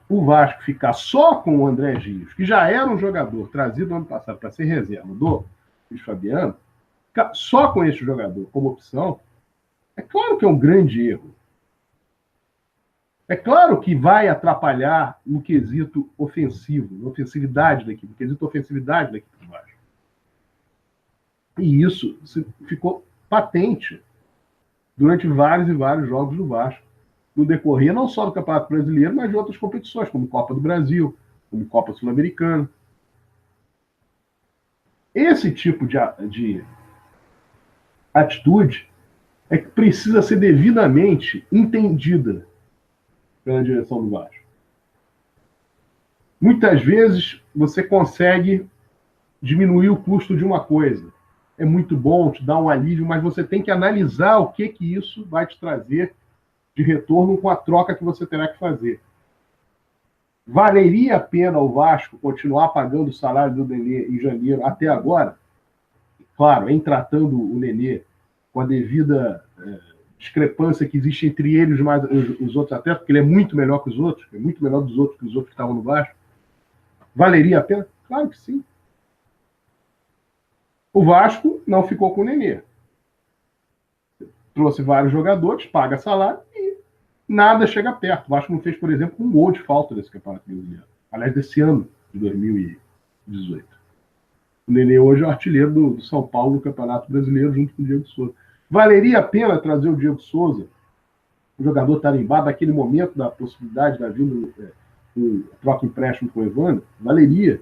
Speaker 4: o Vasco ficar só com o André Gil, que já era um jogador trazido ano passado para ser reserva do Luiz Fabiano, ficar só com esse jogador como opção, é claro que é um grande erro. É claro que vai atrapalhar no quesito ofensivo, na ofensividade da equipe, no quesito ofensividade da equipe do Vasco. E isso ficou patente durante vários e vários jogos do Vasco, no decorrer não só do Campeonato Brasileiro, mas de outras competições, como Copa do Brasil, como Copa Sul-Americana. Esse tipo de atitude é que precisa ser devidamente entendida pela direção do Vasco. Muitas vezes você consegue diminuir o custo de uma coisa. É muito bom, te dá um alívio, mas você tem que analisar o que isso vai te trazer de retorno com a troca que você terá que fazer. Valeria a pena o Vasco continuar pagando o salário do Nenê em janeiro até agora? Claro, em tratando o Nenê com a devida discrepância que existe entre ele e os outros atletas, porque ele é muito melhor que os outros, é muito melhor dos outros que os outros que estavam no Vasco. Valeria a pena? Claro que sim. O Vasco não ficou com o Nenê. Trouxe vários jogadores, paga salário e nada chega perto. O Vasco não fez, por exemplo, um gol de falta nesse Campeonato Brasileiro. Aliás, desse ano, de 2018. O Nenê hoje é o artilheiro do São Paulo no Campeonato Brasileiro, junto com o Diego Souza. Valeria a pena trazer o Diego Souza, o jogador tarimbado, naquele momento da possibilidade da vinda do troca empréstimo com o Evandro? Valeria.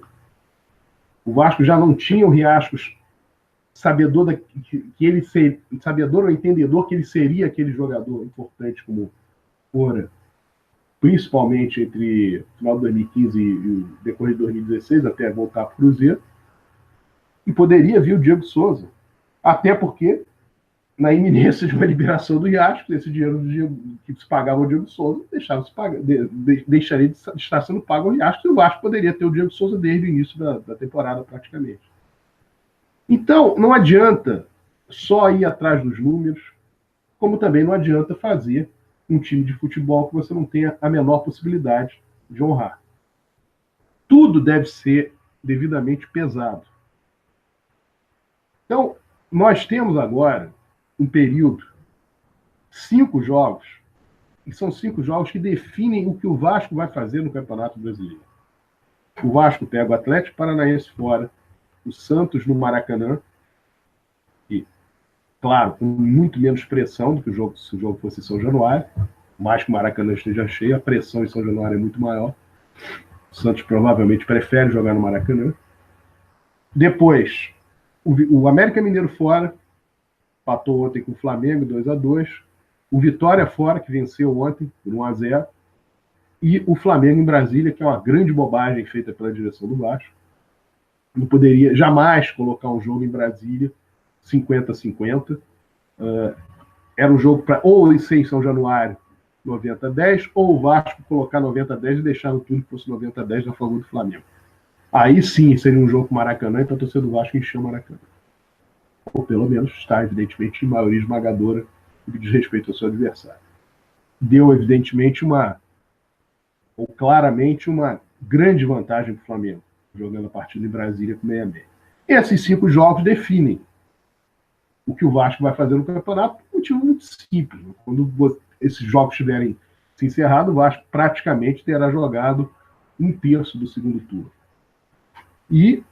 Speaker 4: O Vasco já não tinha o Riascos sabedor sabedor ou entendedor que ele seria aquele jogador importante como fora, principalmente entre o final de 2015 e o decorrer de 2016, até voltar para o Cruzeiro. E poderia vir o Diego Souza. Até porque, na iminência de uma liberação do Riascos, esse dinheiro que se pagava ao Diego Souza deixaria de estar sendo pago ao Riascos, e o Vasco poderia ter o Diego Souza desde o início da temporada, praticamente. Então, não adianta só ir atrás dos números, como também não adianta fazer um time de futebol que você não tenha a menor possibilidade de honrar. Tudo deve ser devidamente pesado. Então, nós temos agora um período, 5 jogos, e são 5 jogos que definem o que o Vasco vai fazer no Campeonato Brasileiro. O Vasco pega o Atlético Paranaense fora, o Santos no Maracanã, e, claro, com muito menos pressão do que se o jogo fosse em São Januário, mais que o Maracanã esteja cheio, a pressão em São Januário é muito maior. O Santos provavelmente prefere jogar no Maracanã. Depois, o América Mineiro fora, empatou ontem com o Flamengo, 2-2. O Vitória fora, que venceu ontem, por 1-0. E o Flamengo em Brasília, que é uma grande bobagem feita pela direção do Vasco. Não poderia jamais colocar um jogo em Brasília 50-50. Era um jogo para ou ser em São Januário 90-10, ou o Vasco colocar 90-10 e deixar no tudo que fosse 90-10 a favor do Flamengo. Aí sim seria um jogo com o Maracanã e para a torcida do Vasco encher o Maracanã. Ou pelo menos está, evidentemente, em maioria esmagadora no que diz respeito ao seu adversário. Deu, evidentemente, claramente uma grande vantagem para o Flamengo, jogando a partida em Brasília com 6-6. Esses 5 jogos definem o que o Vasco vai fazer no campeonato por um motivo muito simples. Quando esses jogos tiverem se encerrado, o Vasco praticamente terá jogado 1/3 do segundo turno. E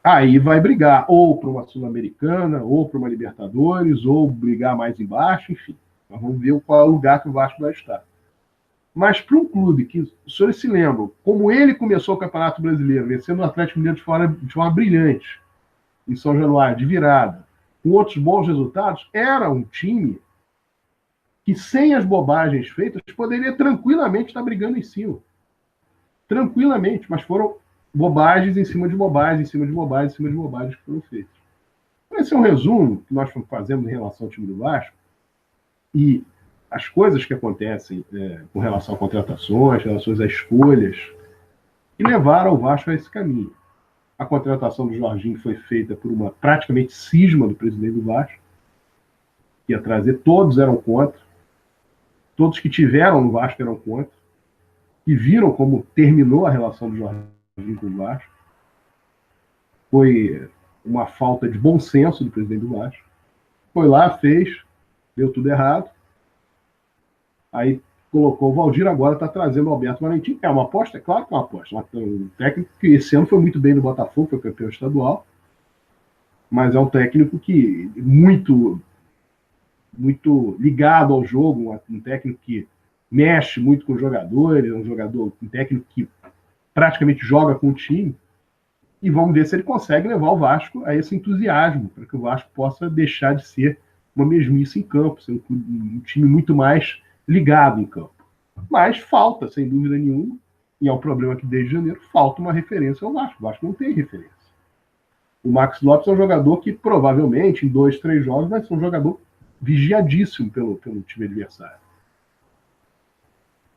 Speaker 4: aí vai brigar ou para uma Sul-Americana, ou para uma Libertadores, ou brigar mais embaixo, enfim. Nós vamos ver qual é o lugar que o Vasco vai estar. Mas para um clube que, os senhores se lembram, como ele começou o Campeonato Brasileiro, vencendo o Atlético Mineiro de fora de forma brilhante, em São Januário, de virada, com outros bons resultados, era um time que, sem as bobagens feitas, poderia tranquilamente estar brigando em cima. Tranquilamente, mas foram bobagens em cima de bobagens, em cima de bobagens, em cima de bobagens que foram feitas. Esse é um resumo que nós fazemos em relação ao time do Vasco e as coisas que acontecem com relação a contratações, relações a escolhas, que levaram o Vasco a esse caminho. A contratação do Jorginho foi feita por uma praticamente cisma do presidente do Vasco, que ia trazer, todos eram contra, todos que tiveram no Vasco eram contra, que viram como terminou a relação do Jorginho com o Vasco. Foi uma falta de bom senso do presidente do Vasco. Foi lá, fez, deu tudo errado. Aí colocou o Valdir, agora está trazendo o Alberto Valentim. É uma aposta? É claro que é uma aposta. Um técnico que esse ano foi muito bem no Botafogo, foi campeão estadual, mas é um técnico que muito ligado ao jogo, um técnico que mexe muito com os jogadores, um técnico que praticamente joga com o time, e vamos ver se ele consegue levar o Vasco a esse entusiasmo, para que o Vasco possa deixar de ser uma mesmice em campo, ser um time muito mais ligado em campo. Mas falta, sem dúvida nenhuma, e é um problema que desde janeiro, falta uma referência ao Vasco. O Vasco não tem referência. O Max Lopes é um jogador que provavelmente, em 2, 3 jogos, vai ser um jogador vigiadíssimo pelo time adversário.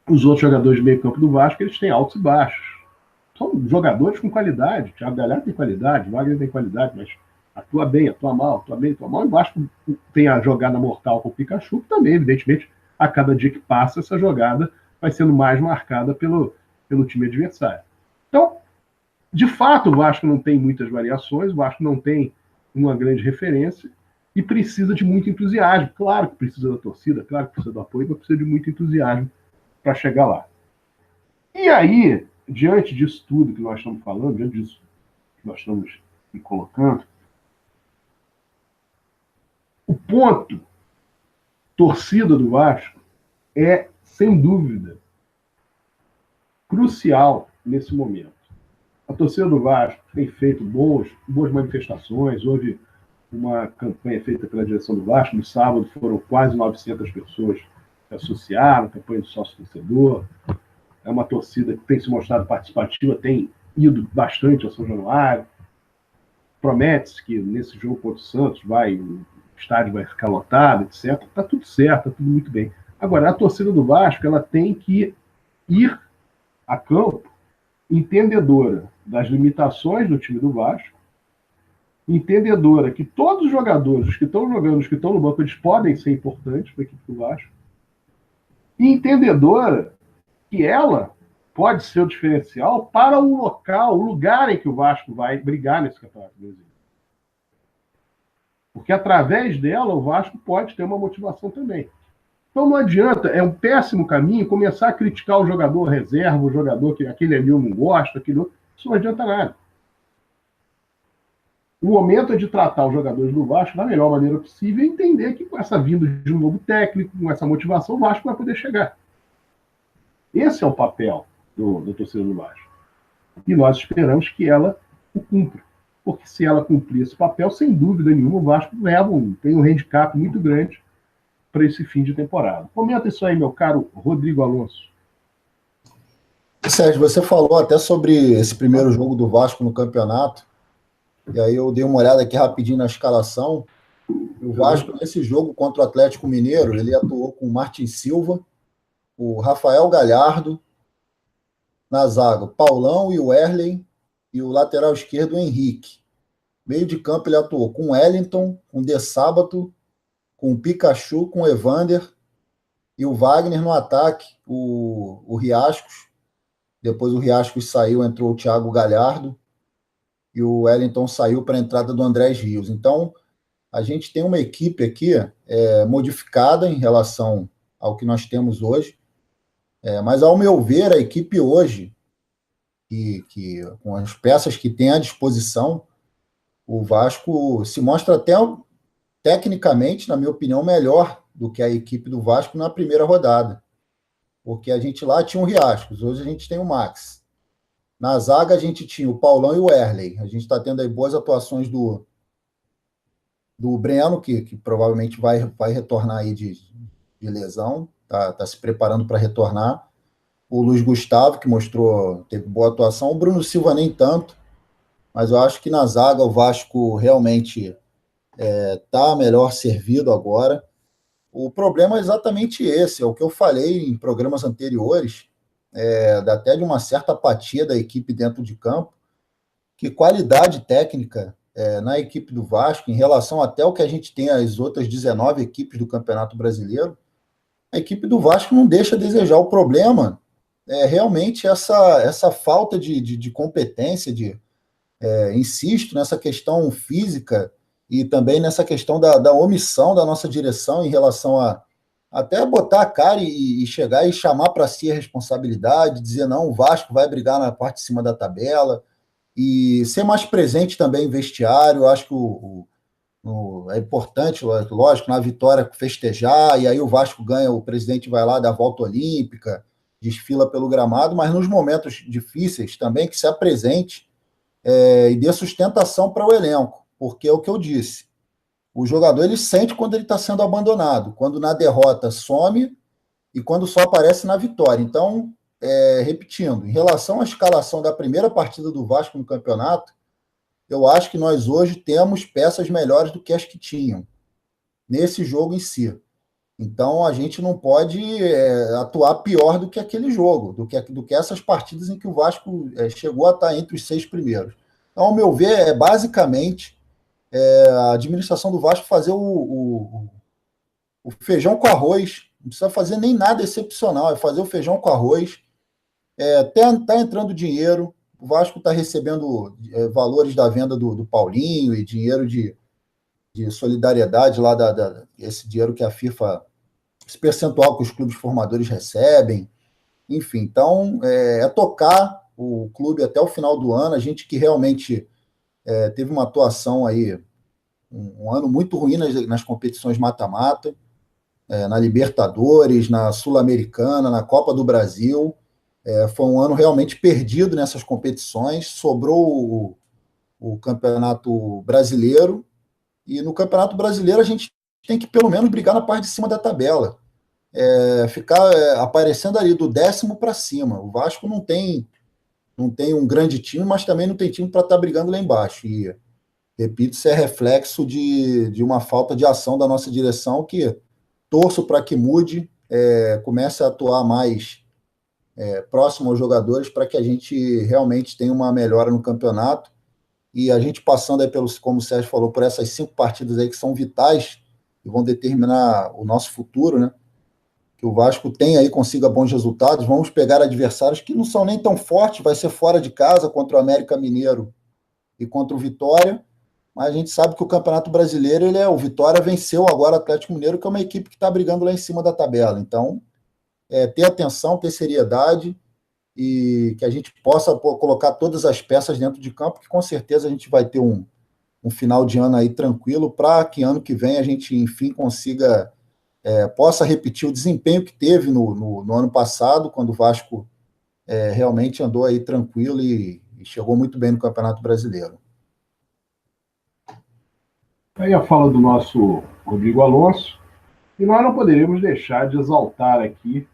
Speaker 4: os outros jogadores de meio campo do Vasco, eles têm altos e baixos. São jogadores com qualidade. Thiago Galhardo tem qualidade, Wagner tem qualidade, mas atua bem, atua mal, atua bem, atua mal. E o Vasco tem a jogada mortal com o Pikachu, que também, evidentemente, a cada dia que passa, essa jogada vai sendo mais marcada pelo time adversário. Então, de fato, o Vasco não tem muitas variações, o Vasco não tem uma grande referência e precisa de muito entusiasmo. Claro que precisa da torcida, claro que precisa do apoio, mas precisa de muito entusiasmo para chegar lá. E aí, diante disso tudo que nós estamos falando, diante disso que nós estamos colocando, o ponto torcida do Vasco é, sem dúvida, crucial nesse momento. A torcida do Vasco tem feito boas manifestações, houve uma campanha feita pela direção do Vasco, no sábado foram quase 900 pessoas que associaram, campanha do sócio-torcedor. É uma torcida que tem se mostrado participativa, tem ido bastante ao São Januário. Promete-se que nesse jogo contra o Santos o estádio vai ficar lotado, etc. Está tudo certo, está tudo muito bem. Agora, a torcida do Vasco ela tem que ir a campo entendedora das limitações do time do Vasco, entendedora que todos os jogadores que estão jogando, os que estão no banco, eles podem ser importantes para a equipe do Vasco, e entendedora que ela pode ser o diferencial para o local, o lugar em que o Vasco vai brigar nesse Campeonato Brasileiro. Porque através dela o Vasco pode ter uma motivação também. Então não adianta, é um péssimo caminho começar a criticar o jogador reserva, o jogador que aquele ali eu não gosto, aquele outro. Isso não adianta nada. O momento é de tratar os jogadores do Vasco da melhor maneira possível e entender que com essa vinda de um novo técnico, com essa motivação, o Vasco vai poder chegar. Esse é o papel do torcedor do Vasco. E nós esperamos que ela o cumpra. Porque se ela cumprir esse papel, sem dúvida nenhuma, o Vasco tem um handicap muito grande para esse fim de temporada. Comenta isso aí, meu caro Rodrigo Alonso.
Speaker 3: Sérgio, você falou até sobre esse primeiro jogo do Vasco no campeonato, e aí eu dei uma olhada aqui rapidinho na escalação. O Vasco, nesse jogo contra o Atlético Mineiro, ele atuou com o Martin Silva, o Rafael Galhardo, na zaga, o Paulão e o Erlen, e o lateral esquerdo, o Henrique. Meio de campo ele atuou com o Wellington, com o De Sábato, com o Pikachu, com o Evander, e o Wagner no ataque, o Riascos. Depois o Riascos saiu, entrou o Thiago Galhardo, e o Wellington saiu para a entrada do Andrés Rios. Então, a gente tem uma equipe aqui modificada em relação ao que nós temos hoje, mas, ao meu ver, a equipe hoje, com as peças que tem à disposição, o Vasco se mostra até, tecnicamente, na minha opinião, melhor do que a equipe do Vasco na primeira rodada. Porque a gente lá tinha o Riascos, hoje a gente tem o Max. Na zaga a gente tinha o Paulão e o Erley. A gente está tendo aí boas atuações do Breno, que provavelmente vai retornar aí de lesão, tá se preparando para retornar. O Luiz Gustavo, que teve boa atuação. O Bruno Silva nem tanto, mas eu acho que na zaga o Vasco realmente está melhor servido agora. O problema é exatamente esse, é o que eu falei em programas anteriores, até de uma certa apatia da equipe dentro de campo, que qualidade técnica na equipe do Vasco, em relação até ao que a gente tem as outras 19 equipes do Campeonato Brasileiro, a equipe do Vasco não deixa a desejar. O problema é realmente essa falta de competência, insisto nessa questão física e também nessa questão da omissão da nossa direção em relação a até botar a cara e chegar e chamar para si a responsabilidade, dizer não, o Vasco vai brigar na parte de cima da tabela e ser mais presente também em vestiário. Eu acho que é importante, lógico, na vitória festejar, e aí o Vasco ganha, o presidente vai lá, dá a volta olímpica, desfila pelo gramado, mas nos momentos difíceis também que se apresente e dê sustentação para o elenco, porque é o que eu disse, o jogador ele sente quando ele está sendo abandonado, quando na derrota some e quando só aparece na vitória. Então, repetindo, em relação à escalação da primeira partida do Vasco no campeonato, eu acho que nós hoje temos peças melhores do que as que tinham nesse jogo em si. Então, a gente não pode atuar pior do que aquele jogo, do que essas partidas em que o Vasco chegou a estar entre os 6 primeiros. Então, ao meu ver, é basicamente a administração do Vasco fazer o feijão com arroz. Não precisa fazer nem nada excepcional, é fazer o feijão com arroz. Tá entrando dinheiro, o Vasco está recebendo valores da venda do Paulinho e dinheiro de solidariedade lá, esse dinheiro que a FIFA, esse percentual que os clubes formadores recebem, enfim. Então, tocar o clube até o final do ano. A gente que realmente teve uma atuação aí, um ano muito ruim nas competições mata-mata, na Libertadores, na Sul-Americana, na Copa do Brasil. Foi um ano realmente perdido nessas competições. Sobrou o Campeonato Brasileiro, e no Campeonato Brasileiro a gente tem que pelo menos brigar na parte de cima da tabela, ficar aparecendo ali do 10º para cima. O Vasco não tem um grande time, mas também não tem time para estar brigando lá embaixo. E, repito, isso é reflexo de uma falta de ação da nossa direção, que torço para que mude, comece a atuar mais próximo aos jogadores, para que a gente realmente tenha uma melhora no campeonato. E a gente passando aí como o Sérgio falou, por essas 5 partidas aí que são vitais e vão determinar o nosso futuro, né? Que o Vasco consiga bons resultados. Vamos pegar adversários que não são nem tão fortes, vai ser fora de casa contra o América Mineiro e contra o Vitória, mas a gente sabe que o Campeonato Brasileiro, o Vitória venceu agora o Atlético Mineiro, que é uma equipe que está brigando lá em cima da tabela. Então, ter atenção, ter seriedade, e que a gente possa colocar todas as peças dentro de campo, que com certeza a gente vai ter um final de ano aí tranquilo, para que ano que vem a gente, enfim, possa repetir o desempenho que teve no ano passado, quando o Vasco realmente andou aí tranquilo e chegou muito bem no Campeonato Brasileiro.
Speaker 4: Aí a fala do nosso Rodrigo Alonso, e nós não poderíamos deixar de exaltar aqui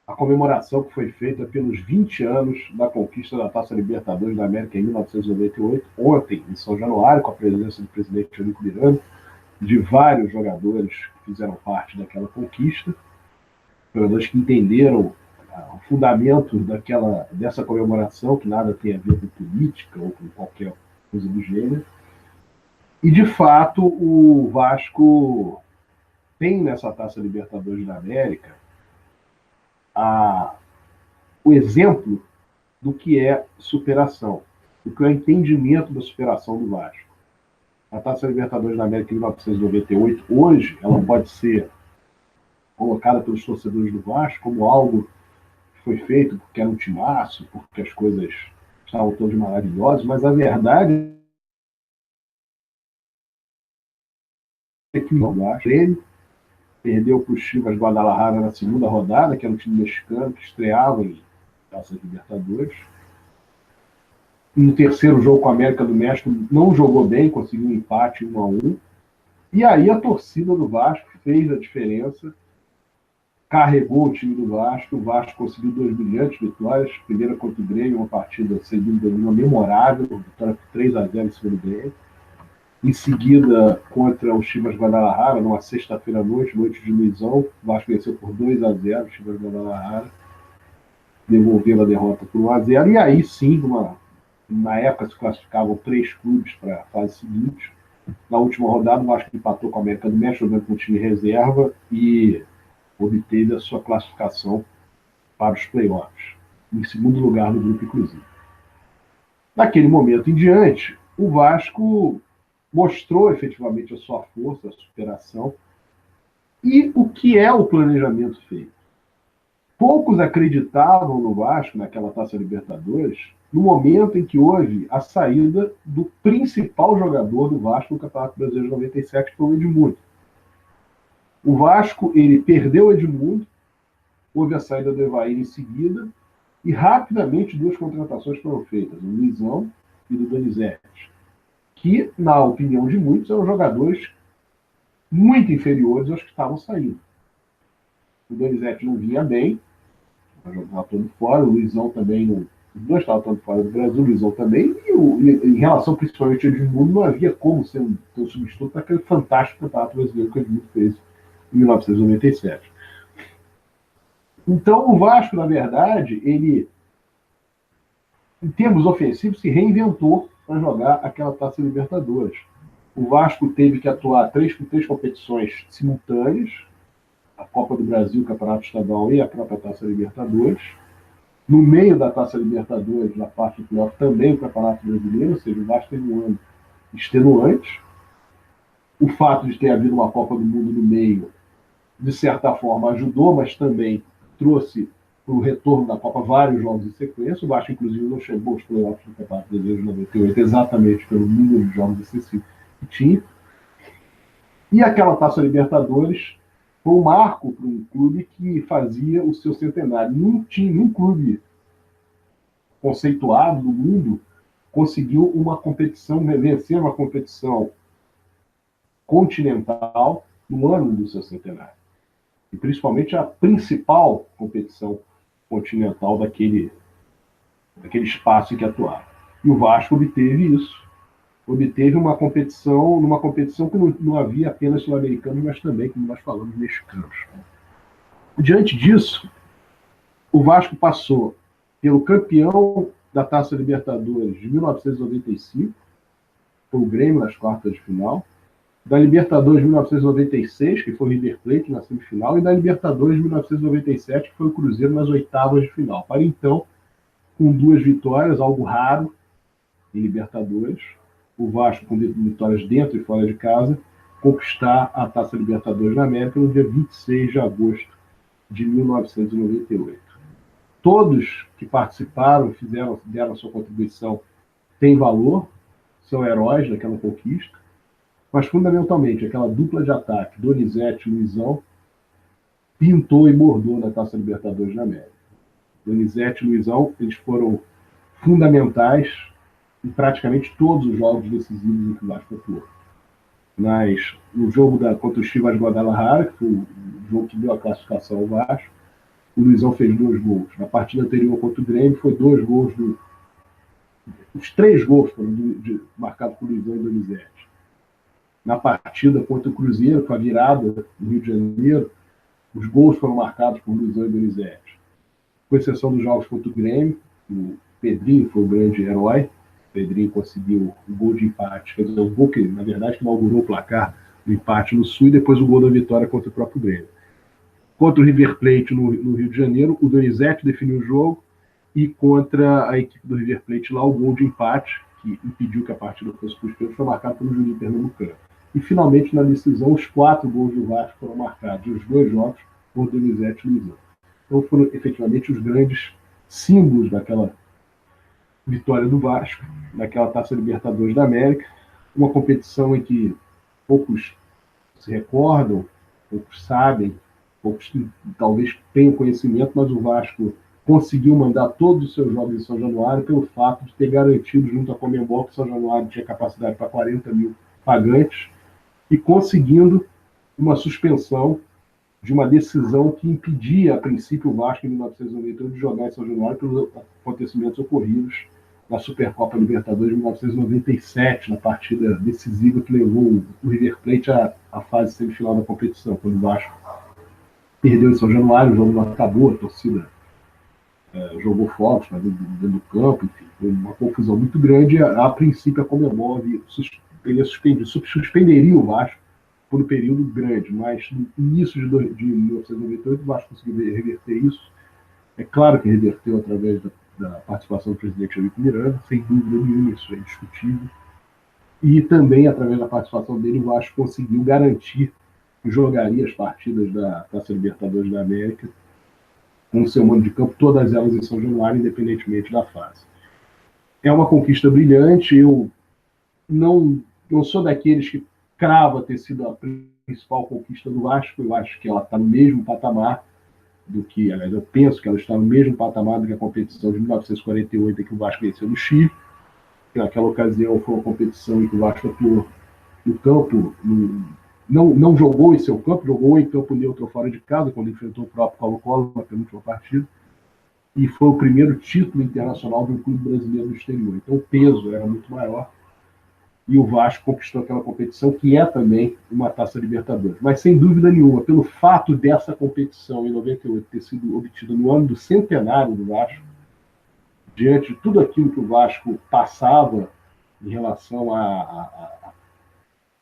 Speaker 4: a comemoração que foi feita pelos 20 anos da conquista da Taça Libertadores da América em 1998, ontem, em São Januário, com a presença do presidente Eurico Miranda, de vários jogadores que fizeram parte daquela conquista, jogadores que entenderam o fundamento dessa comemoração, que nada tem a ver com política ou com qualquer coisa do gênero. E, de fato, o Vasco tem nessa Taça Libertadores da América o exemplo do que é superação, do que é o entendimento da superação do Vasco. A Taça Libertadores da América em 1998, hoje, ela pode ser colocada pelos torcedores do Vasco como algo que foi feito porque era um timaço, porque as coisas estavam todas maravilhosas, mas a verdade é que o Vasco, ele perdeu para o Chivas Guadalajara na segunda rodada, que era um time mexicano que estreava em Taça Libertadores. No terceiro jogo com a América do México, não jogou bem, conseguiu um empate 1-1. E aí a torcida do Vasco fez a diferença, carregou o time do Vasco. O Vasco conseguiu 2 brilhantes vitórias. Primeira contra o Grêmio, uma partida, sem dúvida, memorável, vitória por 3-0 em cima do Grêmio. Em seguida, contra o Chivas Guadalajara, numa sexta-feira à noite de Luizão, o Vasco venceu por 2-0 o Chivas Guadalajara, devolvendo a derrota por 1-0. E aí sim, na época se classificavam 3 clubes para a fase seguinte. Na última rodada, o Vasco empatou com a América do México, jogando com o time reserva, e obteve a sua classificação para os playoffs, em segundo lugar no grupo, inclusive. Daquele momento em diante, o Vasco mostrou efetivamente a sua força, a superação, e o que é o planejamento feito. Poucos acreditavam no Vasco, naquela Taça Libertadores, no momento em que houve a saída do principal jogador do Vasco no Campeonato Brasileiro de 97, que foi o Edmundo. O Vasco, ele perdeu o Edmundo, houve a saída do Evair em seguida, e rapidamente 2 contratações foram feitas, o Luizão e do Donizete, que, na opinião de muitos, eram jogadores muito inferiores aos que estavam saindo. O Donizete não vinha bem, estava todo fora, o Luizão também não. Os dois estavam todo fora do Brasil, o Luizão também, e em relação principalmente ao Edmundo, não havia como ser um substituto para aquele fantástico campeonato brasileiro que o Edmundo fez
Speaker 2: em 1997. Então, o Vasco, na verdade, ele, em termos ofensivos, se reinventou para jogar aquela Taça Libertadores. O Vasco teve que atuar com três competições simultâneas, a Copa do Brasil, o Campeonato Estadual e a própria Taça Libertadores. No meio da Taça Libertadores, na parte do playoff, também o Campeonato Brasileiro, ou seja, o Vasco teve um ano extenuante. O fato de ter havido uma Copa do Mundo no meio, de certa forma, ajudou, mas também trouxe para o retorno da Copa vários jogos em sequência. O Vasco, inclusive, não chegou aos playoffs do Campeonato Brasileiro de 98, exatamente pelo número de jogos excessivos que tinha. E aquela Taça Libertadores foi um marco para um clube que fazia o seu centenário. Nenhum clube conceituado do mundo conseguiu uma competição, vencer uma competição continental no ano do seu centenário. E principalmente a principal competição continental daquele espaço em que atuava. E o Vasco obteve isso. Obteve uma competição, numa competição que não havia apenas sul-americanos, mas também, como nós falamos, mexicanos. Diante disso, o Vasco passou pelo campeão da Taça Libertadores de 1995, foi o Grêmio nas quartas de final, da Libertadores de 1996, que foi o River Plate na semifinal, e da Libertadores de 1997, que foi o Cruzeiro nas oitavas de final. Para então, com 2 vitórias, algo raro em Libertadores, o Vasco, com vitórias dentro e fora de casa, conquistar a Taça Libertadores da América no dia 26 de agosto de 1998. Todos que participaram, deram a sua contribuição, têm valor, são heróis daquela conquista, mas fundamentalmente aquela dupla de ataque, Donizete e Luizão, pintou e bordou na Taça Libertadores da América. Donizete e Luizão, eles foram fundamentais em praticamente todos os jogos decisivos em que o Vasco atuou. Mas no jogo contra o Chivas Guadalajara, que foi o jogo que deu a classificação ao Vasco, o Luizão fez 2 gols. Na partida anterior contra o Grêmio, foi 2 gols os 3 gols foram marcados por Luizão e Donizete. Na partida contra o Cruzeiro, com a virada no Rio de Janeiro, os gols foram marcados por Luizão e Donizete. Com exceção dos jogos contra o Grêmio, o Pedrinho foi o grande herói. O Pedrinho conseguiu o gol de empate, quer dizer, o gol que, na verdade, inaugurou o placar do empate no Sul e depois o gol da vitória contra o próprio Grêmio. Contra o River Plate no Rio de Janeiro, o Donizete definiu o jogo, e contra a equipe do River Plate lá, o gol de empate, que impediu que a partida fosse para os pênaltis, foi marcado pelo Juninho Pernambucano. E, finalmente, na decisão, os 4 gols do Vasco foram marcados, os 2 jogos, por Donizete e Luizão. Então, foram, efetivamente, os grandes símbolos daquela vitória do Vasco, naquela Taça Libertadores da América, uma competição em que poucos se recordam, poucos sabem, poucos talvez tenham conhecimento, mas o Vasco conseguiu mandar todos os seus jogos em São Januário pelo fato de ter garantido junto à Conmebol que São Januário tinha capacidade para 40 mil pagantes e conseguindo uma suspensão de uma decisão que impedia, a princípio, o Vasco, em 1998, de jogar em São Januário pelos acontecimentos ocorridos na Supercopa Libertadores de 1997, na partida decisiva que levou o River Plate à fase semifinal da competição, quando o Vasco perdeu em São Januário, o jogo não acabou, a torcida jogou fogos dentro do campo, enfim, foi uma confusão muito grande. A princípio, a Conmebol suspenderia o Vasco por um período grande, mas no início de 1998 o Vasco conseguiu reverter isso. É claro que reverteu através da participação do presidente Eurico Miranda, sem dúvida nenhuma, isso é indiscutível. E também, através da participação dele, o Vasco conseguiu garantir que jogaria as partidas da Taça Libertadores da América com o seu mando de campo, todas elas em São Januário, independentemente da fase. É uma conquista brilhante. Eu não sou daqueles que crava ter sido a principal conquista do Vasco. Eu acho que ela está no mesmo patamar do que, aliás, eu penso que ela está no mesmo patamar do que a competição de 1948 em que o Vasco venceu no Chile. Naquela ocasião foi uma competição em que o Vasco atuou no campo, não jogou em seu campo, jogou em campo neutro fora de casa, quando enfrentou o próprio Colo-Colo na penúltima partida, e foi o primeiro título internacional de um clube brasileiro no exterior. Então o peso era muito maior.
Speaker 4: e o Vasco conquistou aquela competição, que é também uma Taça Libertadores. Mas, sem dúvida nenhuma, pelo fato dessa competição em 98 ter sido obtida no ano do centenário do Vasco, diante de tudo aquilo que o Vasco passava em relação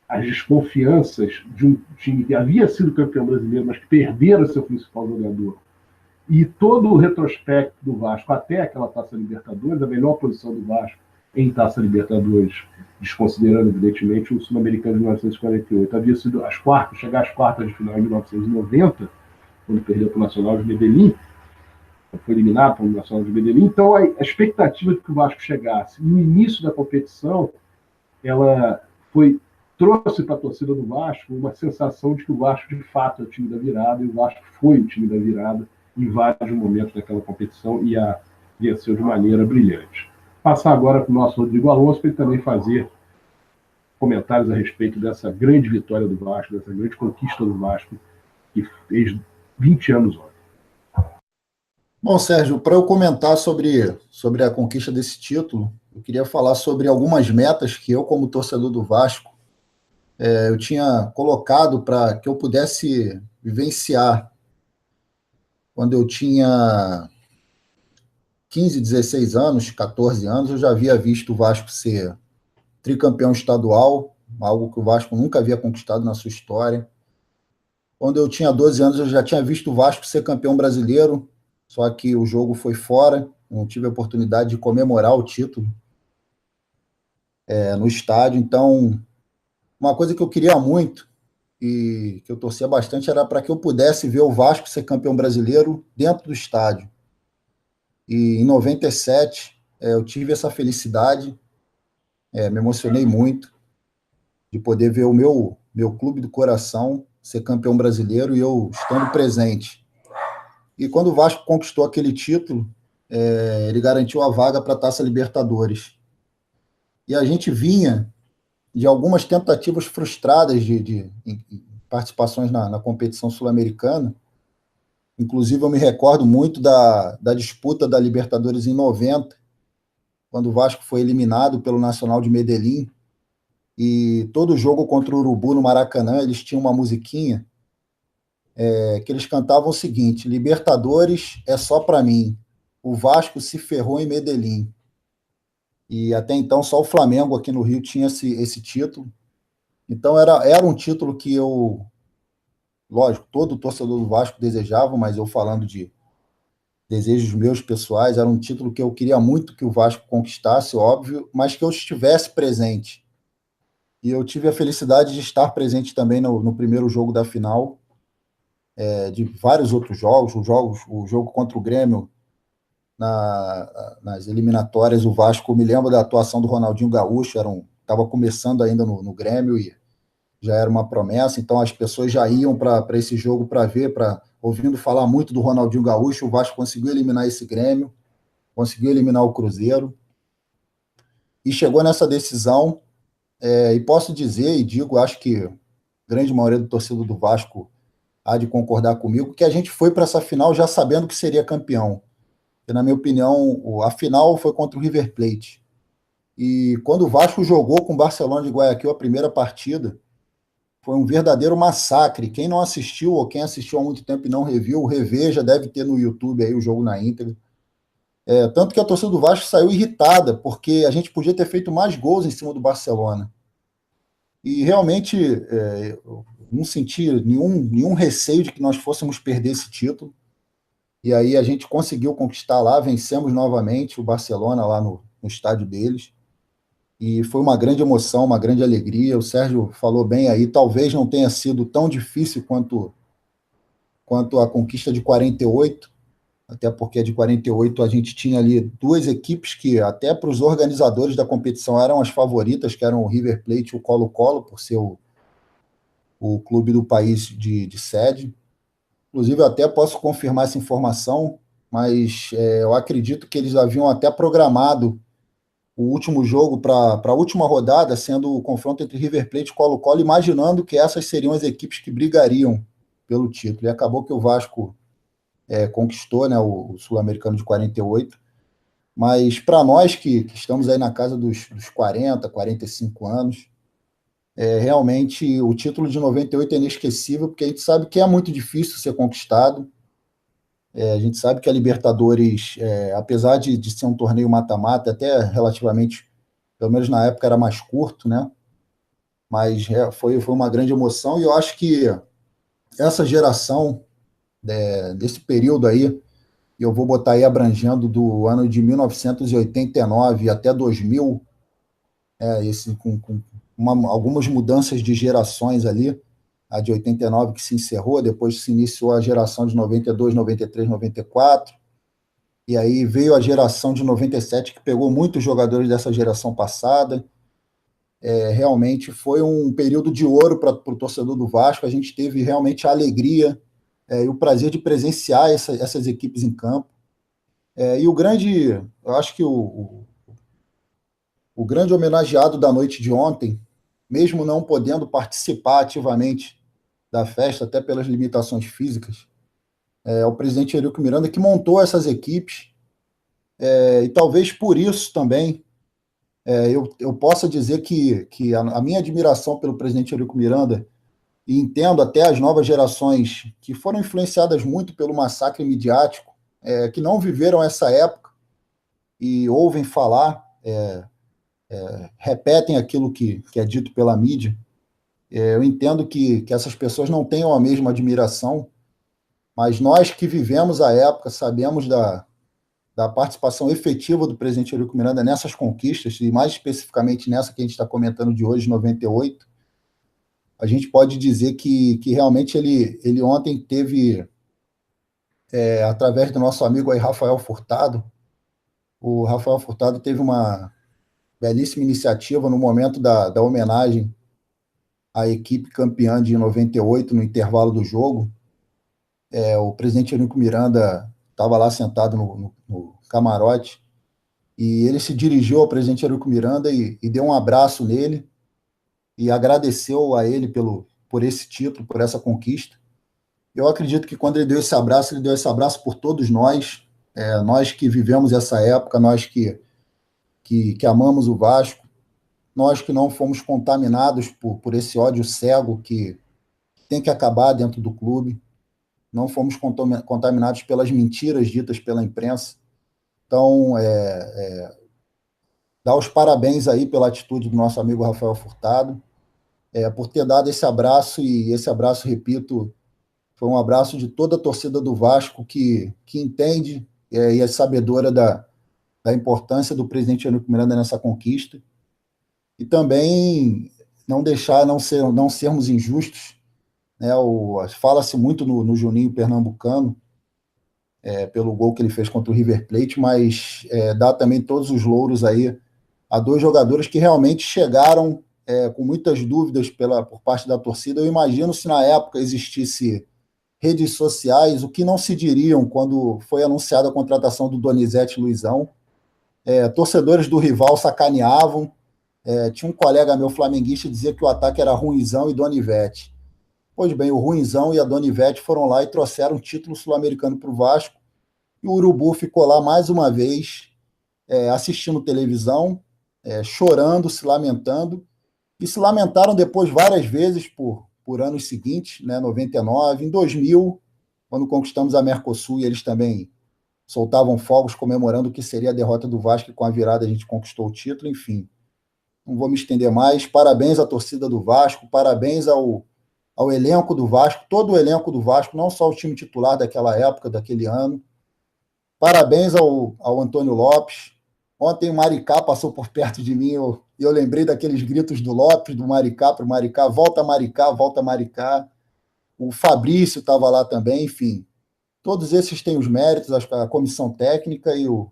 Speaker 4: às desconfianças de um time que havia sido campeão brasileiro, mas que perdera seu principal jogador, e todo o retrospecto do Vasco até aquela Taça Libertadores, a melhor posição do Vasco em Taça Libertadores, desconsiderando, evidentemente, o Sul-Americano de 1948, havia sido chegar às quartas de final em 1990, quando perdeu para o Nacional de Medellín, foi eliminado pelo Nacional de Medellín. Então, a expectativa de que o Vasco chegasse no início da competição, ela trouxe para a torcida do Vasco uma sensação de que o Vasco, de fato, é o time da virada, e o Vasco foi o time da virada em vários momentos daquela competição e a venceu de maneira brilhante. Passar agora para o nosso Rodrigo Alonso, para ele também fazer comentários a respeito dessa grande vitória do Vasco, dessa grande conquista do Vasco, que fez 20 anos ontem.
Speaker 3: Bom, Sérgio, para eu comentar sobre a conquista desse título, eu queria falar sobre algumas metas que eu, como torcedor do Vasco, eu tinha colocado para que eu pudesse vivenciar quando eu tinha 15, 16 anos, 14 anos. Eu já havia visto o Vasco ser tricampeão estadual, algo que o Vasco nunca havia conquistado na sua história. Quando eu tinha 12 anos, eu já tinha visto o Vasco ser campeão brasileiro, só que o jogo foi fora, não tive a oportunidade de comemorar o título no estádio. Então, uma coisa que eu queria muito e que eu torcia bastante era para que eu pudesse ver o Vasco ser campeão brasileiro dentro do estádio. E em 97, eu tive essa felicidade, me emocionei muito de poder ver o meu clube do coração ser campeão brasileiro e eu estando presente. E quando o Vasco conquistou aquele título, ele garantiu a vaga para a Taça Libertadores. E a gente vinha de algumas tentativas frustradas de participações na competição sul-americana. Inclusive, eu me recordo muito da disputa da Libertadores em 90, quando o Vasco foi eliminado pelo Nacional de Medellín, e todo jogo contra o Urubu no Maracanã, eles tinham uma musiquinha que eles cantavam o seguinte: Libertadores é só para mim, o Vasco se ferrou em Medellín. E até então só o Flamengo aqui no Rio tinha esse título. Então era um título que eu, lógico, todo torcedor do Vasco desejava, mas eu falando de desejos meus pessoais, era um título que eu queria muito que o Vasco conquistasse, óbvio, mas que eu estivesse presente. E eu tive a felicidade de estar presente também no primeiro jogo da final, de vários outros jogos, o jogo contra o Grêmio, nas eliminatórias. O Vasco, me lembro da atuação do Ronaldinho Gaúcho, estava começando ainda no Grêmio e já era uma promessa, então as pessoas já iam para esse jogo para ver, ouvindo falar muito do Ronaldinho Gaúcho. O Vasco conseguiu eliminar esse Grêmio, conseguiu eliminar o Cruzeiro e chegou nessa decisão, e posso dizer e digo, acho que a grande maioria do torcedor do Vasco há de concordar comigo, que a gente foi para essa final já sabendo que seria campeão. E, na minha opinião, a final foi contra o River Plate. E quando o Vasco jogou com o Barcelona de Guayaquil a primeira partida, foi um verdadeiro massacre. Quem não assistiu, ou quem assistiu há muito tempo e não reviu, reveja, deve ter no YouTube aí o jogo na íntegra. Tanto que a torcida do Vasco saiu irritada, porque a gente podia ter feito mais gols em cima do Barcelona. E realmente não senti nenhum receio de que nós fôssemos perder esse título. E aí a gente conseguiu conquistar lá, vencemos novamente o Barcelona lá no estádio deles. E foi uma grande emoção, uma grande alegria. O Sérgio falou bem aí, talvez não tenha sido tão difícil quanto a conquista de 48, até porque de 48 a gente tinha ali duas equipes que até para os organizadores da competição eram as favoritas, que eram o River Plate e o Colo-Colo, por ser o clube do país de sede. Inclusive, eu até posso confirmar essa informação, mas eu acredito que eles haviam até programado o último jogo para a última rodada, sendo o confronto entre River Plate e Colo-Colo, imaginando que essas seriam as equipes que brigariam pelo título. E acabou que o Vasco conquistou, né, o Sul-Americano de 48. Mas para nós que estamos aí na casa dos 40, 45 anos, realmente o título de 98 é inesquecível, porque a gente sabe que é muito difícil ser conquistado. A gente sabe que a Libertadores, apesar de ser um torneio mata-mata, até relativamente, pelo menos na época, era mais curto, né? Mas foi uma grande emoção, e eu acho que essa geração, desse período aí, eu vou botar aí abrangendo do ano de 1989 até 2000, com algumas mudanças de gerações ali, a de 89 que se encerrou, depois se iniciou a geração de 92, 93, 94, e aí veio a geração de 97, que pegou muitos jogadores dessa geração passada. Realmente foi um período de ouro para o torcedor do Vasco. A gente teve realmente a alegria e o prazer de presenciar essas equipes em campo. E eu acho que o grande homenageado da noite de ontem, mesmo não podendo participar ativamente da festa, até pelas limitações físicas, é o presidente Eurico Miranda, que montou essas equipes, e talvez por isso também eu possa dizer que a minha admiração pelo presidente Eurico Miranda, e entendo até as novas gerações que foram influenciadas muito pelo massacre midiático, que não viveram essa época e ouvem falar, repetem aquilo que é dito pela mídia. Eu entendo que essas pessoas não tenham a mesma admiração, mas nós que vivemos a época sabemos da participação efetiva do presidente Eurico Miranda nessas conquistas, e mais especificamente nessa que a gente está comentando de hoje, 98. A gente pode dizer que realmente ele ontem teve, através do nosso amigo aí, Rafael Furtado, o Rafael Furtado teve uma belíssima iniciativa no momento da homenagem à equipe campeã de 98, no intervalo do jogo. O presidente Eurico Miranda estava lá sentado no camarote, e ele se dirigiu ao presidente Eurico Miranda e deu um abraço nele, e agradeceu a ele por esse título, por essa conquista. Eu acredito que quando ele deu esse abraço por todos nós, nós que vivemos essa época, nós que amamos o Vasco, nós que não fomos contaminados por esse ódio cego que tem que acabar dentro do clube, não fomos contaminados pelas mentiras ditas pela imprensa. Então, dar os parabéns aí pela atitude do nosso amigo Rafael Furtado, por ter dado esse abraço, e esse abraço, repito, foi um abraço de toda a torcida do Vasco que entende e é sabedora da importância do presidente Eurico Miranda nessa conquista. E também não sermos injustos, né? Fala-se muito no Juninho Pernambucano, pelo gol que ele fez contra o River Plate, mas dá também todos os louros aí a dois jogadores que realmente chegaram com muitas dúvidas por parte da torcida. Eu imagino se na época existisse redes sociais, o que não se diriam quando foi anunciada a contratação do Donizete Luizão. Torcedores do rival sacaneavam. Tinha um colega meu flamenguista que dizia que o ataque era Ruinzão e Donivete. Pois bem, o Ruinzão e a Donivete foram lá e trouxeram um título sul-americano para o Vasco, e o Urubu ficou lá mais uma vez, assistindo televisão, chorando, se lamentando, e se lamentaram depois várias vezes por anos seguintes, né, 99, em 2000, quando conquistamos a Mercosul, e eles também soltavam fogos comemorando o que seria a derrota do Vasco, e com a virada a gente conquistou o título. Enfim, não vou me estender mais. Parabéns à torcida do Vasco, parabéns ao elenco do Vasco, todo o elenco do Vasco, não só o time titular daquela época, daquele ano. Parabéns ao Antônio Lopes. Ontem o Maricá passou por perto de mim, e eu lembrei daqueles gritos do Lopes, do Maricá para o Maricá, volta Maricá, volta Maricá. O Fabrício estava lá também. Enfim, todos esses têm os méritos, a comissão técnica e o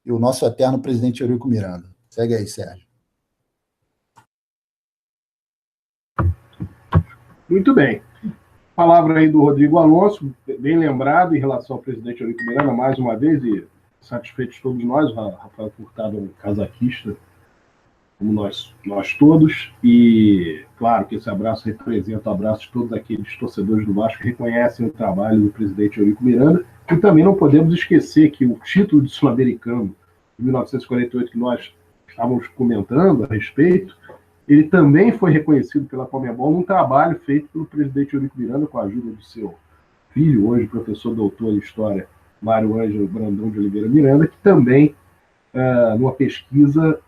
Speaker 3: nosso eterno presidente Eurico Miranda. Segue aí, Sérgio.
Speaker 4: Muito bem. Palavra aí do Rodrigo Alonso, bem lembrado em relação ao presidente Eurico Miranda, mais uma vez, e satisfeitos todos nós. O Rafael Furtado é um casaquista, como nós todos, e claro que esse abraço representa o abraço de todos aqueles torcedores do Vasco que reconhecem o trabalho do presidente Eurico Miranda. E também não podemos esquecer que o título de sul-americano de 1948, que nós estávamos comentando a respeito, ele também foi reconhecido pela Conmebol num trabalho feito pelo presidente Eurico Miranda, com a ajuda do seu filho, hoje professor doutor em História, Mário Ângelo Brandão de Oliveira Miranda, que também, numa pesquisa,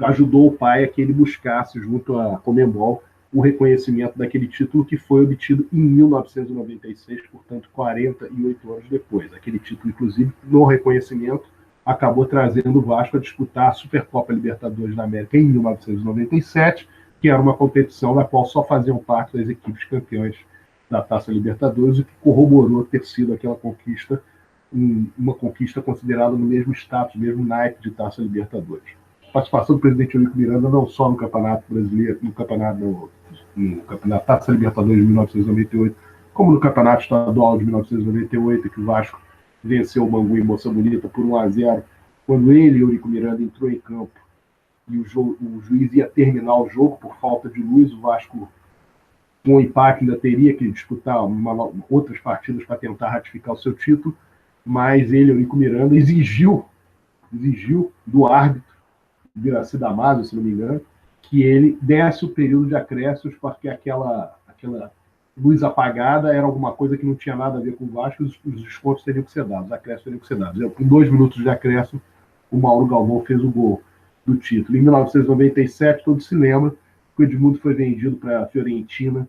Speaker 4: ajudou o pai a que ele buscasse, junto à Conmebol, o reconhecimento daquele título que foi obtido em 1996, portanto, 48 anos depois. Aquele título, inclusive, no reconhecimento, acabou trazendo o Vasco a disputar a Supercopa Libertadores da América em 1997, que era uma competição na qual só faziam parte das equipes campeãs da Taça Libertadores, o que corroborou ter sido aquela conquista, uma conquista considerada no mesmo status, mesmo naipe de Taça Libertadores. A participação do presidente Eurico Miranda não só no Campeonato Brasileiro, no Campeonato Taça Libertadores de 1998, como no Campeonato Estadual de 1998, que o Vasco venceu o Bangu em Moça Bonita por 1-0, quando ele, Eurico Miranda, entrou em campo e o juiz ia terminar o jogo por falta de luz. O Vasco, com o empate, ainda teria que disputar outras partidas para tentar ratificar o seu título, mas ele, Eurico Miranda, exigiu do árbitro, Viraci Damasio, se não me engano, que ele desse o período de acréscimos, porque aquela luz apagada era alguma coisa que não tinha nada a ver com o Vasco, os descontos teriam que ser dados, os acréscimos teriam que ser dados. Com 2 minutos de acréscimo, o Mauro Galvão fez o gol do título. Em 1997, todos se lembram que o Edmundo foi vendido para a Fiorentina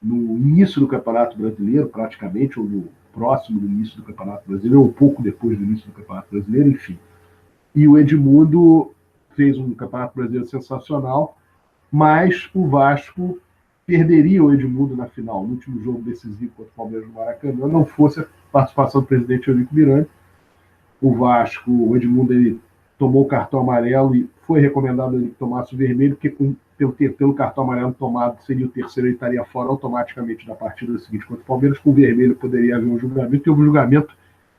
Speaker 4: no início do Campeonato Brasileiro, praticamente, ou no próximo do início do Campeonato Brasileiro, ou pouco depois do início do Campeonato Brasileiro, enfim. E o Edmundo fez um Campeonato Brasileiro sensacional, mas o Vasco perderia o Edmundo na final, no último jogo decisivo contra o Palmeiras no Maracanã, não fosse a participação do presidente Eurico Miranda. O Edmundo, ele tomou o cartão amarelo e foi recomendado ele que tomasse o vermelho, porque pelo cartão amarelo tomado seria o terceiro, ele estaria fora automaticamente da partida seguinte contra o Palmeiras. Com o vermelho poderia haver um julgamento, e houve um julgamento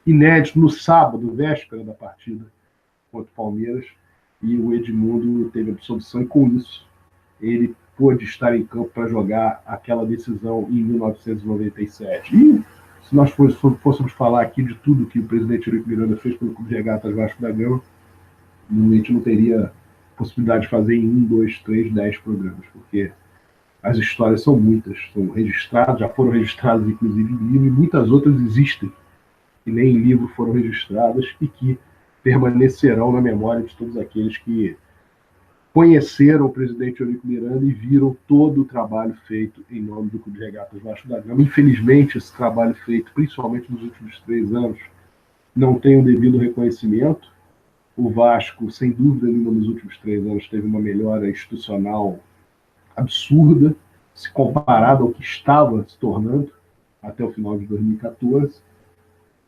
Speaker 4: inédito no sábado, véspera da partida contra o Palmeiras, e o Edmundo teve absolvição, e com isso ele pôde estar em campo para jogar aquela decisão em 1997. E se nós fôssemos falar aqui de tudo que o presidente Eurico Miranda fez pelo Clube de Regatas Vasco da Gama, a gente não teria possibilidade de fazer em 1, 2, 3, 10 programas, porque as histórias são muitas, são registradas, já foram registradas inclusive em livro, e muitas outras existem, que nem em livro foram registradas, e que permanecerão na memória de todos aqueles que conheceram o presidente Eurico Miranda e viram todo o trabalho feito em nome do Clube de Regatas Vasco da Gama. Infelizmente, esse trabalho feito, principalmente nos últimos 3 anos, não tem o devido reconhecimento. O Vasco, sem dúvida nenhuma, nos últimos 3 anos, teve uma melhora institucional absurda, se comparado ao que estava se tornando até o final de 2014.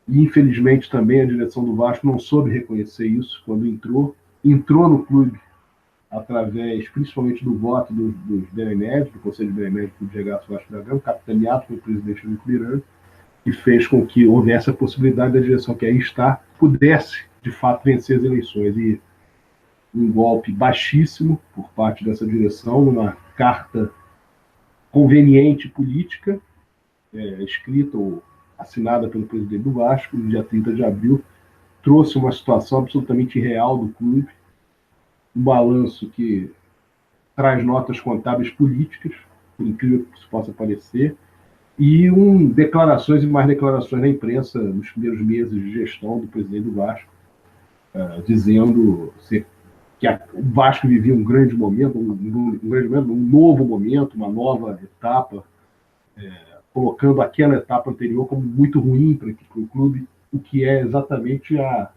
Speaker 4: E, infelizmente, também a direção do Vasco não soube reconhecer isso quando entrou no clube através, principalmente, do voto dos Beneméritos, do Conselho de Beneméritos do Clube de Regatas Vasco da Gama, capitaneado pelo presidente Eurico Miranda, que fez com que houvesse a possibilidade da direção que aí está pudesse, de fato, vencer as eleições. E um golpe baixíssimo por parte dessa direção, uma carta conveniente política, escrita ou assinada pelo presidente do Vasco, no dia 30 de abril, trouxe uma situação absolutamente irreal do clube, um balanço que traz notas contábeis políticas, por incrível que isso possa parecer, e declarações e mais declarações na imprensa nos primeiros meses de gestão do presidente do Vasco, dizendo que o Vasco vivia um grande momento, um novo momento, uma nova etapa, colocando aquela etapa anterior como muito ruim para o clube, o que é exatamente a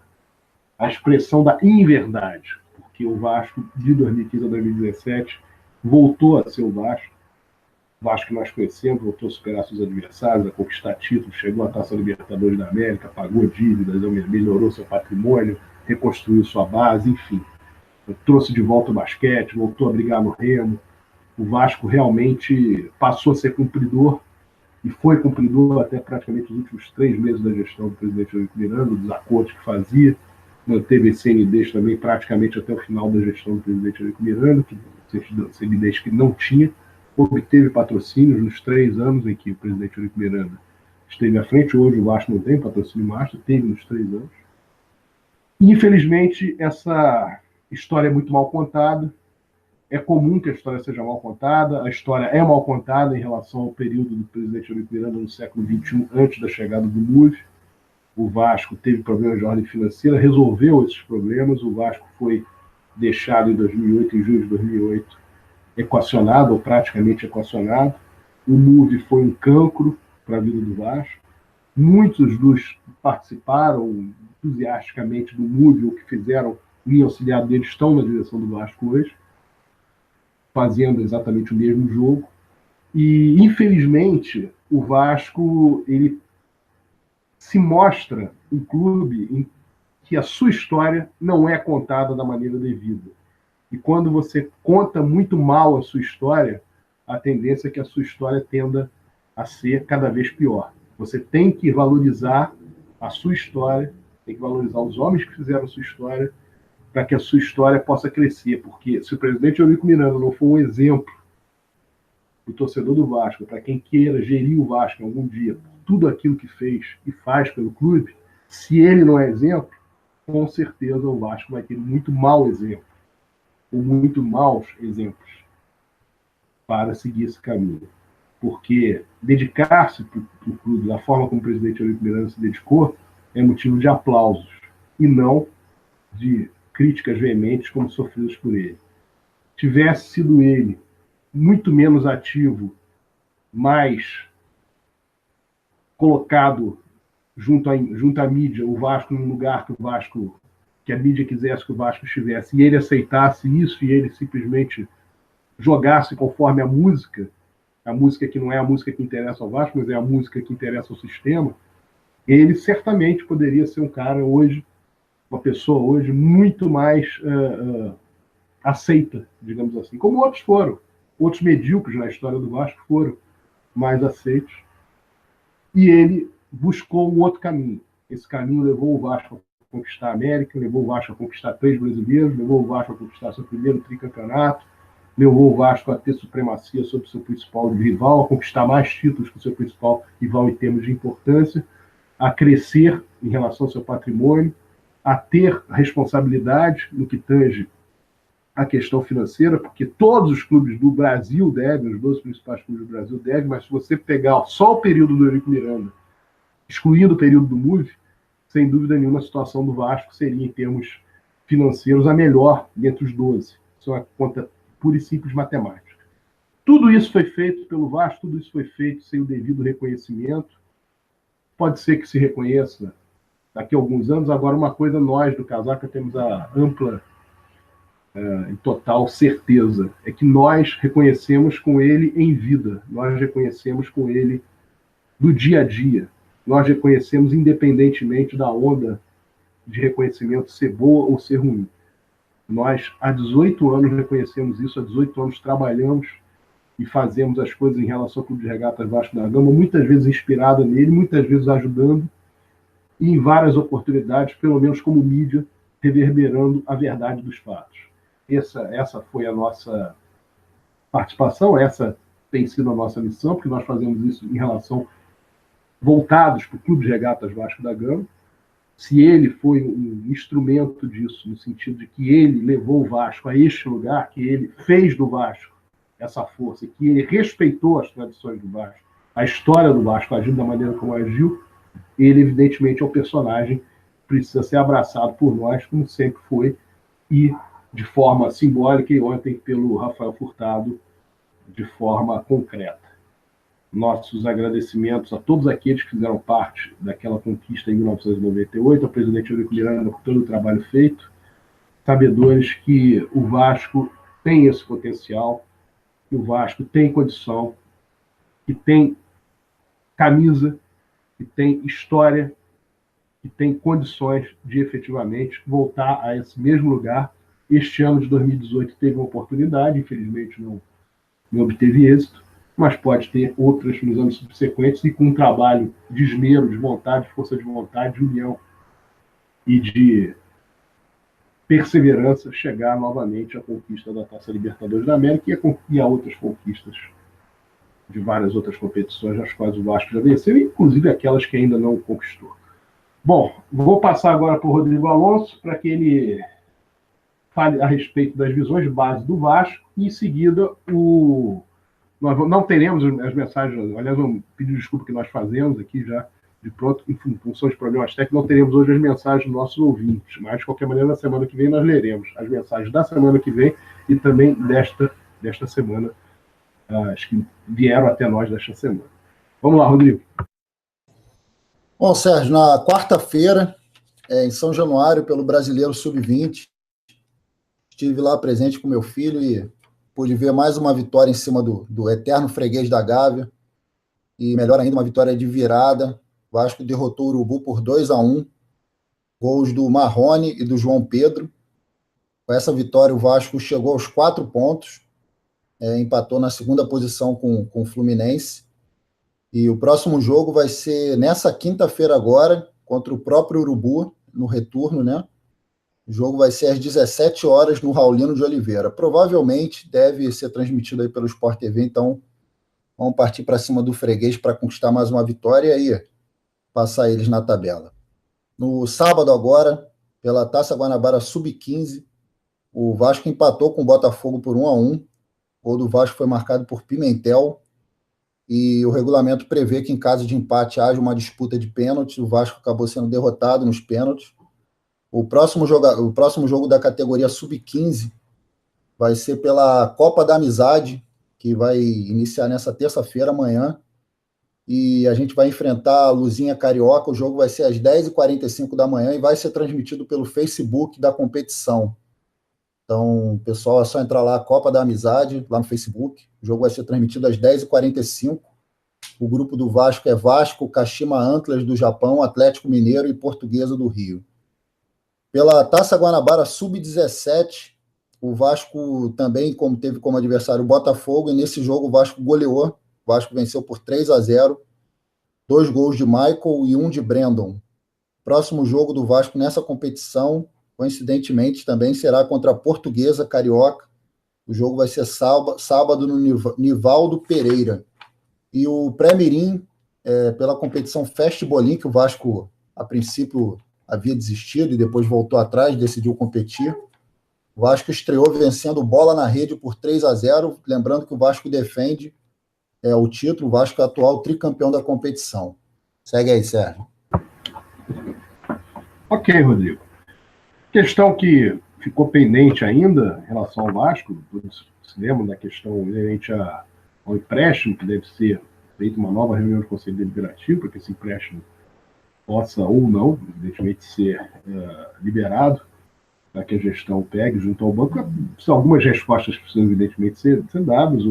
Speaker 4: expressão da inverdade, porque o Vasco, de 2015 a 2017, voltou a ser o Vasco que nós conhecemos, voltou a superar seus adversários, a conquistar títulos, chegou à Taça Libertadores da América, pagou dívidas, melhorou seu patrimônio, reconstruiu sua base, enfim. Trouxe de volta o basquete, voltou a brigar no Remo. O Vasco realmente passou a ser cumpridor, e foi cumpridor até praticamente os últimos 3 meses da gestão do presidente Eurico Miranda, dos acordos que fazia, manteve esse CNDs também praticamente até o final da gestão do presidente Eurico Miranda, que CNDs que não tinha, obteve patrocínios nos 3 anos em que o presidente Eurico Miranda esteve à frente. Hoje o Vasco não tem patrocínio master, teve nos 3 anos. Infelizmente, essa história é muito mal contada. É comum que a história seja mal contada. A história é mal contada em relação ao período do presidente Eurico Miranda no século XXI, antes da chegada do MUV. O Vasco teve problemas de ordem financeira, resolveu esses problemas. O Vasco foi deixado em 2008, em junho de 2008, equacionado, ou praticamente equacionado. O MUV foi um cancro para a vida do Vasco. Muitos dos que participaram entusiasticamente do MUV, ou que fizeram linha auxiliar deles, estão na direção do Vasco hoje, fazendo exatamente o mesmo jogo. E, infelizmente, o Vasco ele se mostra um clube em que a sua história não é contada da maneira devida. E quando você conta muito mal a sua história, a tendência é que a sua história tenda a ser cada vez pior. Você tem que valorizar a sua história, tem que valorizar os homens que fizeram a sua história, para que a sua história possa crescer. Porque se o presidente Eurico Miranda não for um exemplo do torcedor do Vasco, para quem queira gerir o Vasco algum dia, por tudo aquilo que fez e faz pelo clube, se ele não é exemplo, com certeza o Vasco vai ter muito mau exemplo, ou muito maus exemplos para seguir esse caminho. Porque dedicar-se para o clube da forma como o presidente Eurico Miranda se dedicou é motivo de aplausos e não de críticas veementes como sofridas por ele. Tivesse sido ele muito menos ativo, mais colocado junto à mídia, o Vasco num lugar que a mídia quisesse que o Vasco estivesse, e ele aceitasse isso, e ele simplesmente jogasse conforme a música que não é a música que interessa ao Vasco, mas é a música que interessa ao sistema, ele certamente poderia ser um cara hoje, uma pessoa hoje muito mais aceita, digamos assim, como outros foram. Outros medíocres na história do Vasco foram mais aceitos. E ele buscou um outro caminho. Esse caminho levou o Vasco a conquistar a América, levou o Vasco a conquistar 3 brasileiros, levou o Vasco a conquistar seu primeiro tricampeonato, levou o Vasco a ter supremacia sobre o seu principal rival, a conquistar mais títulos que o seu principal rival em termos de importância, a crescer em relação ao seu patrimônio, a ter responsabilidade no que tange a questão financeira, porque todos os clubes do Brasil devem, os 12 principais clubes do Brasil devem, mas se você pegar só o período do Eurico Miranda, excluindo o período do MUV, sem dúvida nenhuma a situação do Vasco seria, em termos financeiros, a melhor dentre os 12. Isso é uma conta pura e simples matemática. Tudo isso foi feito pelo Vasco, tudo isso foi feito sem o devido reconhecimento. Pode ser que se reconheça daqui a alguns anos. Agora, uma coisa, nós do Casaca temos a ampla em total certeza, é que nós reconhecemos com ele em vida, nós reconhecemos com ele do dia a dia, nós reconhecemos independentemente da onda de reconhecimento ser boa ou ser ruim. Nós, há 18 anos, reconhecemos isso, há 18 anos trabalhamos e fazemos as coisas em relação ao Clube de Regatas Vasco da Gama, muitas vezes inspirada nele, muitas vezes ajudando, e em várias oportunidades, pelo menos como mídia, reverberando a verdade dos fatos. Essa foi a nossa participação, essa tem sido a nossa missão, porque nós fazemos isso em relação voltados para o Clube de Regatas Vasco da Gama. Se ele foi um instrumento disso, no sentido de que ele levou o Vasco a este lugar, que ele fez do Vasco essa força, que ele respeitou as tradições do Vasco, a história do Vasco, agindo da maneira como agiu, ele evidentemente é um personagem que precisa ser abraçado por nós, como sempre foi, e de forma simbólica, e ontem pelo Rafael Furtado, de forma concreta. Nossos agradecimentos a todos aqueles que fizeram parte daquela conquista em 1998, ao presidente Eurico Miranda por todo o trabalho feito, sabedores que o Vasco tem esse potencial, que o Vasco tem condição, que tem camisa, que tem história, que tem condições de efetivamente voltar a esse mesmo lugar. Este ano de 2018 teve uma oportunidade, infelizmente não obteve êxito, mas pode ter outras nos anos subsequentes e com um trabalho de esmero, de vontade, de força de vontade, de união e de perseverança, chegar novamente à conquista da Taça Libertadores da América e a outras conquistas de várias outras competições, as quais o Vasco já venceu, inclusive aquelas que ainda não conquistou. Bom, vou passar agora para o Rodrigo Alonso para que ele fale a respeito das visões de base do Vasco e, em seguida, nós não teremos as mensagens. Aliás, eu pedi desculpa que nós fazemos aqui já de pronto, em função de problemas técnicos, não teremos hoje as mensagens dos nossos ouvintes, mas, de qualquer maneira, na semana que vem nós leremos as mensagens da semana que vem e também desta semana, as que vieram até nós desta semana. Vamos lá, Rodrigo.
Speaker 3: Bom, Sérgio, na quarta-feira, em São Januário, pelo Brasileiro Sub-20, estive lá presente com meu filho e pude ver mais uma vitória em cima do eterno freguês da Gávea, e melhor ainda, uma vitória de virada. O Vasco derrotou o Urubu por 2-1, gols do Marrone e do João Pedro. Com essa vitória, o Vasco chegou aos 4 pontos, empatou na segunda posição com o Fluminense. E o próximo jogo vai ser nessa quinta-feira agora, contra o próprio Urubu, no retorno, né? O jogo vai ser às 17 horas no Raulino de Oliveira. Provavelmente deve ser transmitido aí pelo Sport TV, então vamos partir para cima do freguês para conquistar mais uma vitória e aí passar eles na tabela. No sábado agora, pela Taça Guanabara Sub-15, o Vasco empatou com o Botafogo por 1-1. O gol do Vasco foi marcado por Pimentel. E o regulamento prevê que em caso de empate haja uma disputa de pênaltis. O Vasco acabou sendo derrotado nos pênaltis. O próximo jogo da categoria Sub-15 vai ser pela Copa da Amizade, que vai iniciar nessa terça-feira, amanhã. E a gente vai enfrentar a Luzinha Carioca. O jogo vai ser às 10h45 da manhã e vai ser transmitido pelo Facebook da competição. Então, pessoal, é só entrar lá, Copa da Amizade, lá no Facebook. O jogo vai ser transmitido às 10h45. O grupo do Vasco é Vasco, Kashima Antlers do Japão, Atlético Mineiro e Portuguesa do Rio. Pela Taça Guanabara Sub-17, o Vasco também teve como adversário o Botafogo, e nesse jogo o Vasco goleou. O Vasco venceu por 3-0, 2 gols de Michael e 1 de Brandon. Próximo jogo do Vasco nessa competição, coincidentemente, também será contra a Portuguesa Carioca. O jogo vai ser sábado no Nivaldo Pereira. E o Pré-Mirim, pela competição Festibolim, que o Vasco, a princípio, havia desistido e depois voltou atrás, decidiu competir. O Vasco estreou vencendo Bola na Rede por 3-0. Lembrando que o Vasco defende o título. O Vasco é atual tricampeão da competição. Segue aí, Sérgio.
Speaker 4: Ok, Rodrigo. Questão que ficou pendente ainda em relação ao Vasco, todos se lembram da questão inerente ao empréstimo, que deve ser feita uma nova reunião do Conselho Deliberativo, para que esse empréstimo possa ou não, evidentemente, ser liberado, para que a gestão pegue junto ao banco. São algumas respostas que precisam, evidentemente, ser dadas.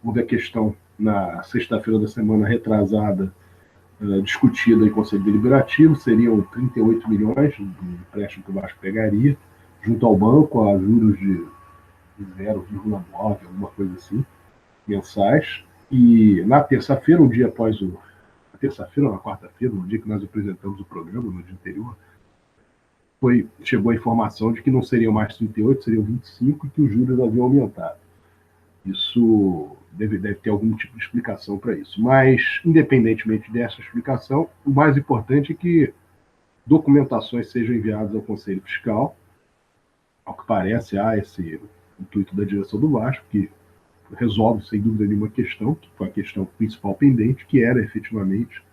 Speaker 4: Houve a questão na sexta-feira da semana retrasada, discutida em Conselho Deliberativo, seriam 38 milhões de empréstimo que o Vasco pegaria, junto ao banco, a juros de 0,9, alguma coisa assim, mensais. E na terça-feira, um dia após na terça-feira ou na quarta-feira, no dia que nós apresentamos o programa, no dia anterior, chegou a informação de que não seriam mais 38, seriam 25, e que os juros haviam aumentado. Isso deve ter algum tipo de explicação para isso. Mas, independentemente dessa explicação, o mais importante é que documentações sejam enviadas ao Conselho Fiscal. Ao que parece, há esse intuito da direção do Vasco, que resolve, sem dúvida nenhuma, questão, que foi a questão principal pendente, que era, efetivamente,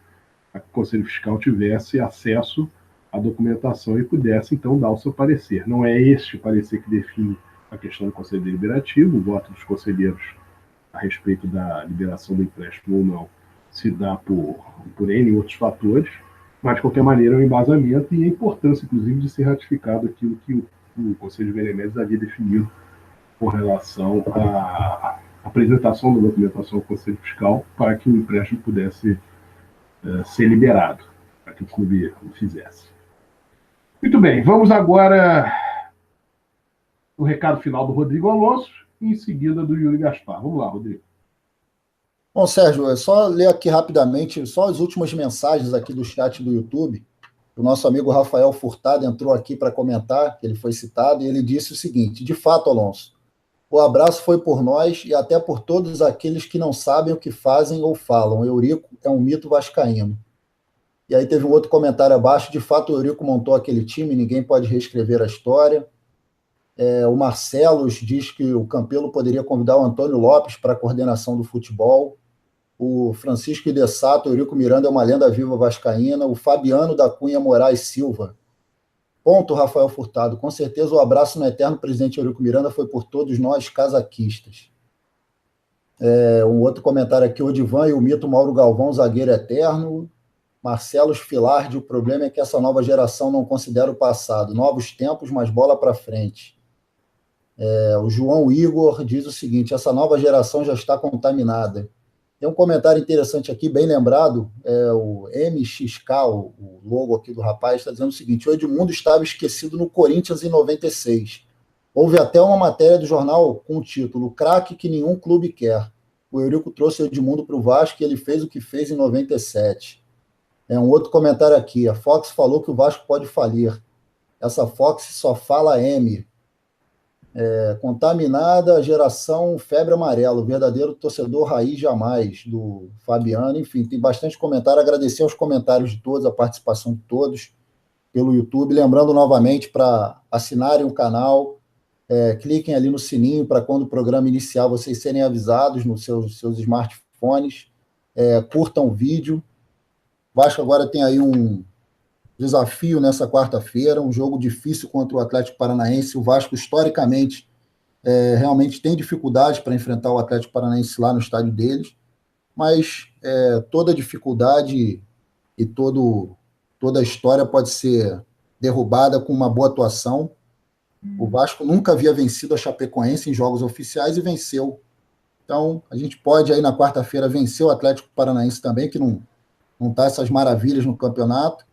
Speaker 4: que o Conselho Fiscal tivesse acesso à documentação e pudesse, então, dar o seu parecer. Não é este parecer que define a questão do Conselho Deliberativo. O voto dos conselheiros a respeito da liberação do empréstimo ou não se dá por N outros fatores, mas, de qualquer maneira, é um embasamento e a importância, inclusive, de ser ratificado aquilo que o Conselho de Beneméritos havia definido com relação à apresentação da documentação ao Conselho Fiscal para que o empréstimo pudesse ser liberado, para que o clube o fizesse. Muito bem, vamos agora no recado final do Rodrigo Alonso e em seguida do Yuri Gaspar. Vamos lá, Rodrigo.
Speaker 3: Bom, Sérgio, é só ler aqui rapidamente, só as últimas mensagens aqui do chat do YouTube. O nosso amigo Rafael Furtado entrou aqui para comentar, que ele foi citado, e ele disse o seguinte: de fato, Alonso, o abraço foi por nós e até por todos aqueles que não sabem o que fazem ou falam. Eurico é um mito vascaíno. E aí teve um outro comentário abaixo, de fato o Eurico montou aquele time, ninguém pode reescrever a história. O Marcelos diz que o Campelo poderia convidar o Antônio Lopes para a coordenação do futebol. O Francisco Idessato, o Eurico Miranda é uma lenda viva vascaína. O Fabiano da Cunha Moraes Silva. Ponto, Rafael Furtado. Com certeza o abraço no eterno presidente Eurico Miranda foi por todos nós casaquistas. Um outro comentário aqui, o Odivan e o mito Mauro Galvão, zagueiro eterno. Marcelo Filardi, o problema é que essa nova geração não considera o passado. Novos tempos, mas bola para frente. O João Igor diz o seguinte, essa nova geração já está contaminada. Tem um comentário interessante aqui, bem lembrado, o MXK, o logo aqui do rapaz, está dizendo o seguinte, o Edmundo estava esquecido no Corinthians em 96. Houve até uma matéria do jornal com o título, craque que nenhum clube quer. O Eurico trouxe o Edmundo para o Vasco e ele fez o que fez em 97. Um outro comentário aqui, a Fox falou que o Vasco pode falir. Essa Fox só fala M. Contaminada, geração febre amarelo, verdadeiro torcedor raiz jamais, do Fabiano. Enfim, tem bastante comentário. Agradecer aos comentários de todos, a participação de todos pelo YouTube. Lembrando novamente para assinarem o canal, cliquem ali no sininho para quando o programa iniciar vocês serem avisados nos seus smartphones. Curtam o vídeo. Vasco agora tem aí um desafio nessa quarta-feira, um jogo difícil contra o Atlético Paranaense. O Vasco, historicamente, realmente tem dificuldade para enfrentar o Atlético Paranaense lá no estádio deles, mas toda dificuldade e toda a história pode ser derrubada com uma boa atuação. O Vasco nunca havia vencido a Chapecoense em jogos oficiais e venceu. Então, a gente pode aí na quarta-feira vencer o Atlético Paranaense também, que não está essas maravilhas no campeonato.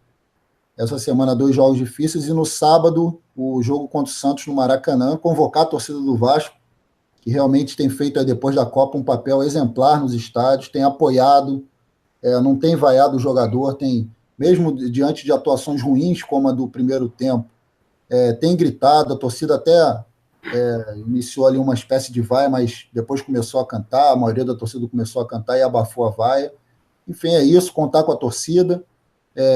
Speaker 3: Essa semana, 2 jogos difíceis, e no sábado, o jogo contra o Santos no Maracanã, convocar a torcida do Vasco, que realmente tem feito, aí, depois da Copa, um papel exemplar nos estádios, tem apoiado, não tem vaiado o jogador, mesmo diante de atuações ruins, como a do primeiro tempo, tem gritado, a torcida até iniciou ali uma espécie de vaia, mas depois começou a cantar, a maioria da torcida começou a cantar e abafou a vaia. Enfim, é isso, contar com a torcida,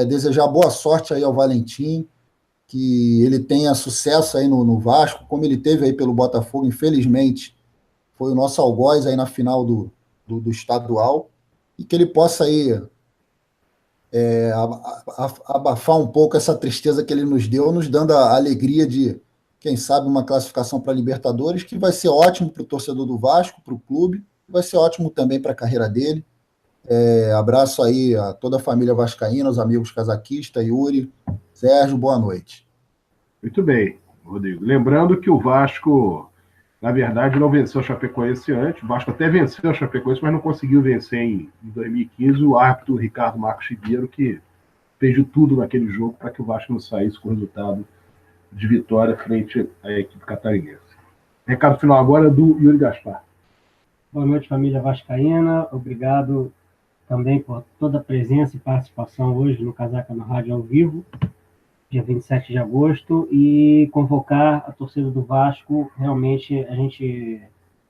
Speaker 3: desejar boa sorte aí ao Valentim, que ele tenha sucesso aí no Vasco, como ele teve aí pelo Botafogo, infelizmente, foi o nosso algoz aí na final do estadual, e que ele possa aí abafar um pouco essa tristeza que ele nos deu, nos dando a alegria de, quem sabe, uma classificação para a Libertadores, que vai ser ótimo para o torcedor do Vasco, para o clube, vai ser ótimo também para a carreira dele. Abraço aí a toda a família vascaína, os amigos casaquistas, Yuri, Sérgio, boa noite.
Speaker 4: Muito bem, Rodrigo. Lembrando que o Vasco, na verdade, não venceu a Chapecoense antes. O Vasco até venceu a Chapecoense, mas não conseguiu vencer em 2015. O árbitro Ricardo Marcos Ribeiro, que fez de tudo naquele jogo para que o Vasco não saísse com o resultado de vitória frente à equipe catarinense. Recado final agora do Yuri Gaspar.
Speaker 1: Boa noite, família vascaína. Obrigado também por toda a presença e participação hoje no Casaca na Rádio ao vivo, dia 27 de agosto, e convocar a torcida do Vasco. Realmente, a gente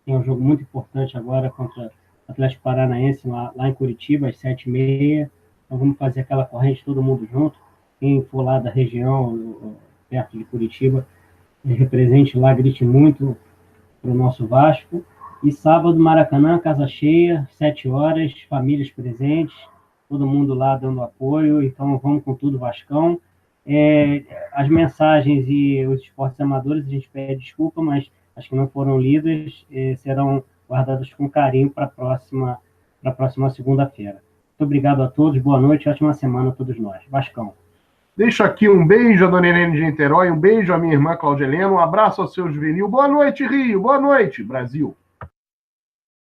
Speaker 1: tem um jogo muito importante agora contra o Atlético Paranaense, lá em Curitiba, às 7h30. Então, vamos fazer aquela corrente todo mundo junto. Quem for lá da região, perto de Curitiba, represente lá, grite muito para o nosso Vasco. E sábado, Maracanã, casa cheia, 7 horas, famílias presentes, todo mundo lá dando apoio. Então, vamos com tudo, Vascão. As mensagens e os esportes amadores, a gente pede desculpa, mas as que não foram lidas serão guardadas com carinho para a próxima segunda-feira. Muito obrigado a todos, boa noite, ótima semana a todos nós. Vascão.
Speaker 4: Deixo aqui um beijo a dona Helene de Niterói, um beijo à minha irmã Cláudia Helena, um abraço ao seu Juvenil. Boa noite, Rio, boa noite, Brasil.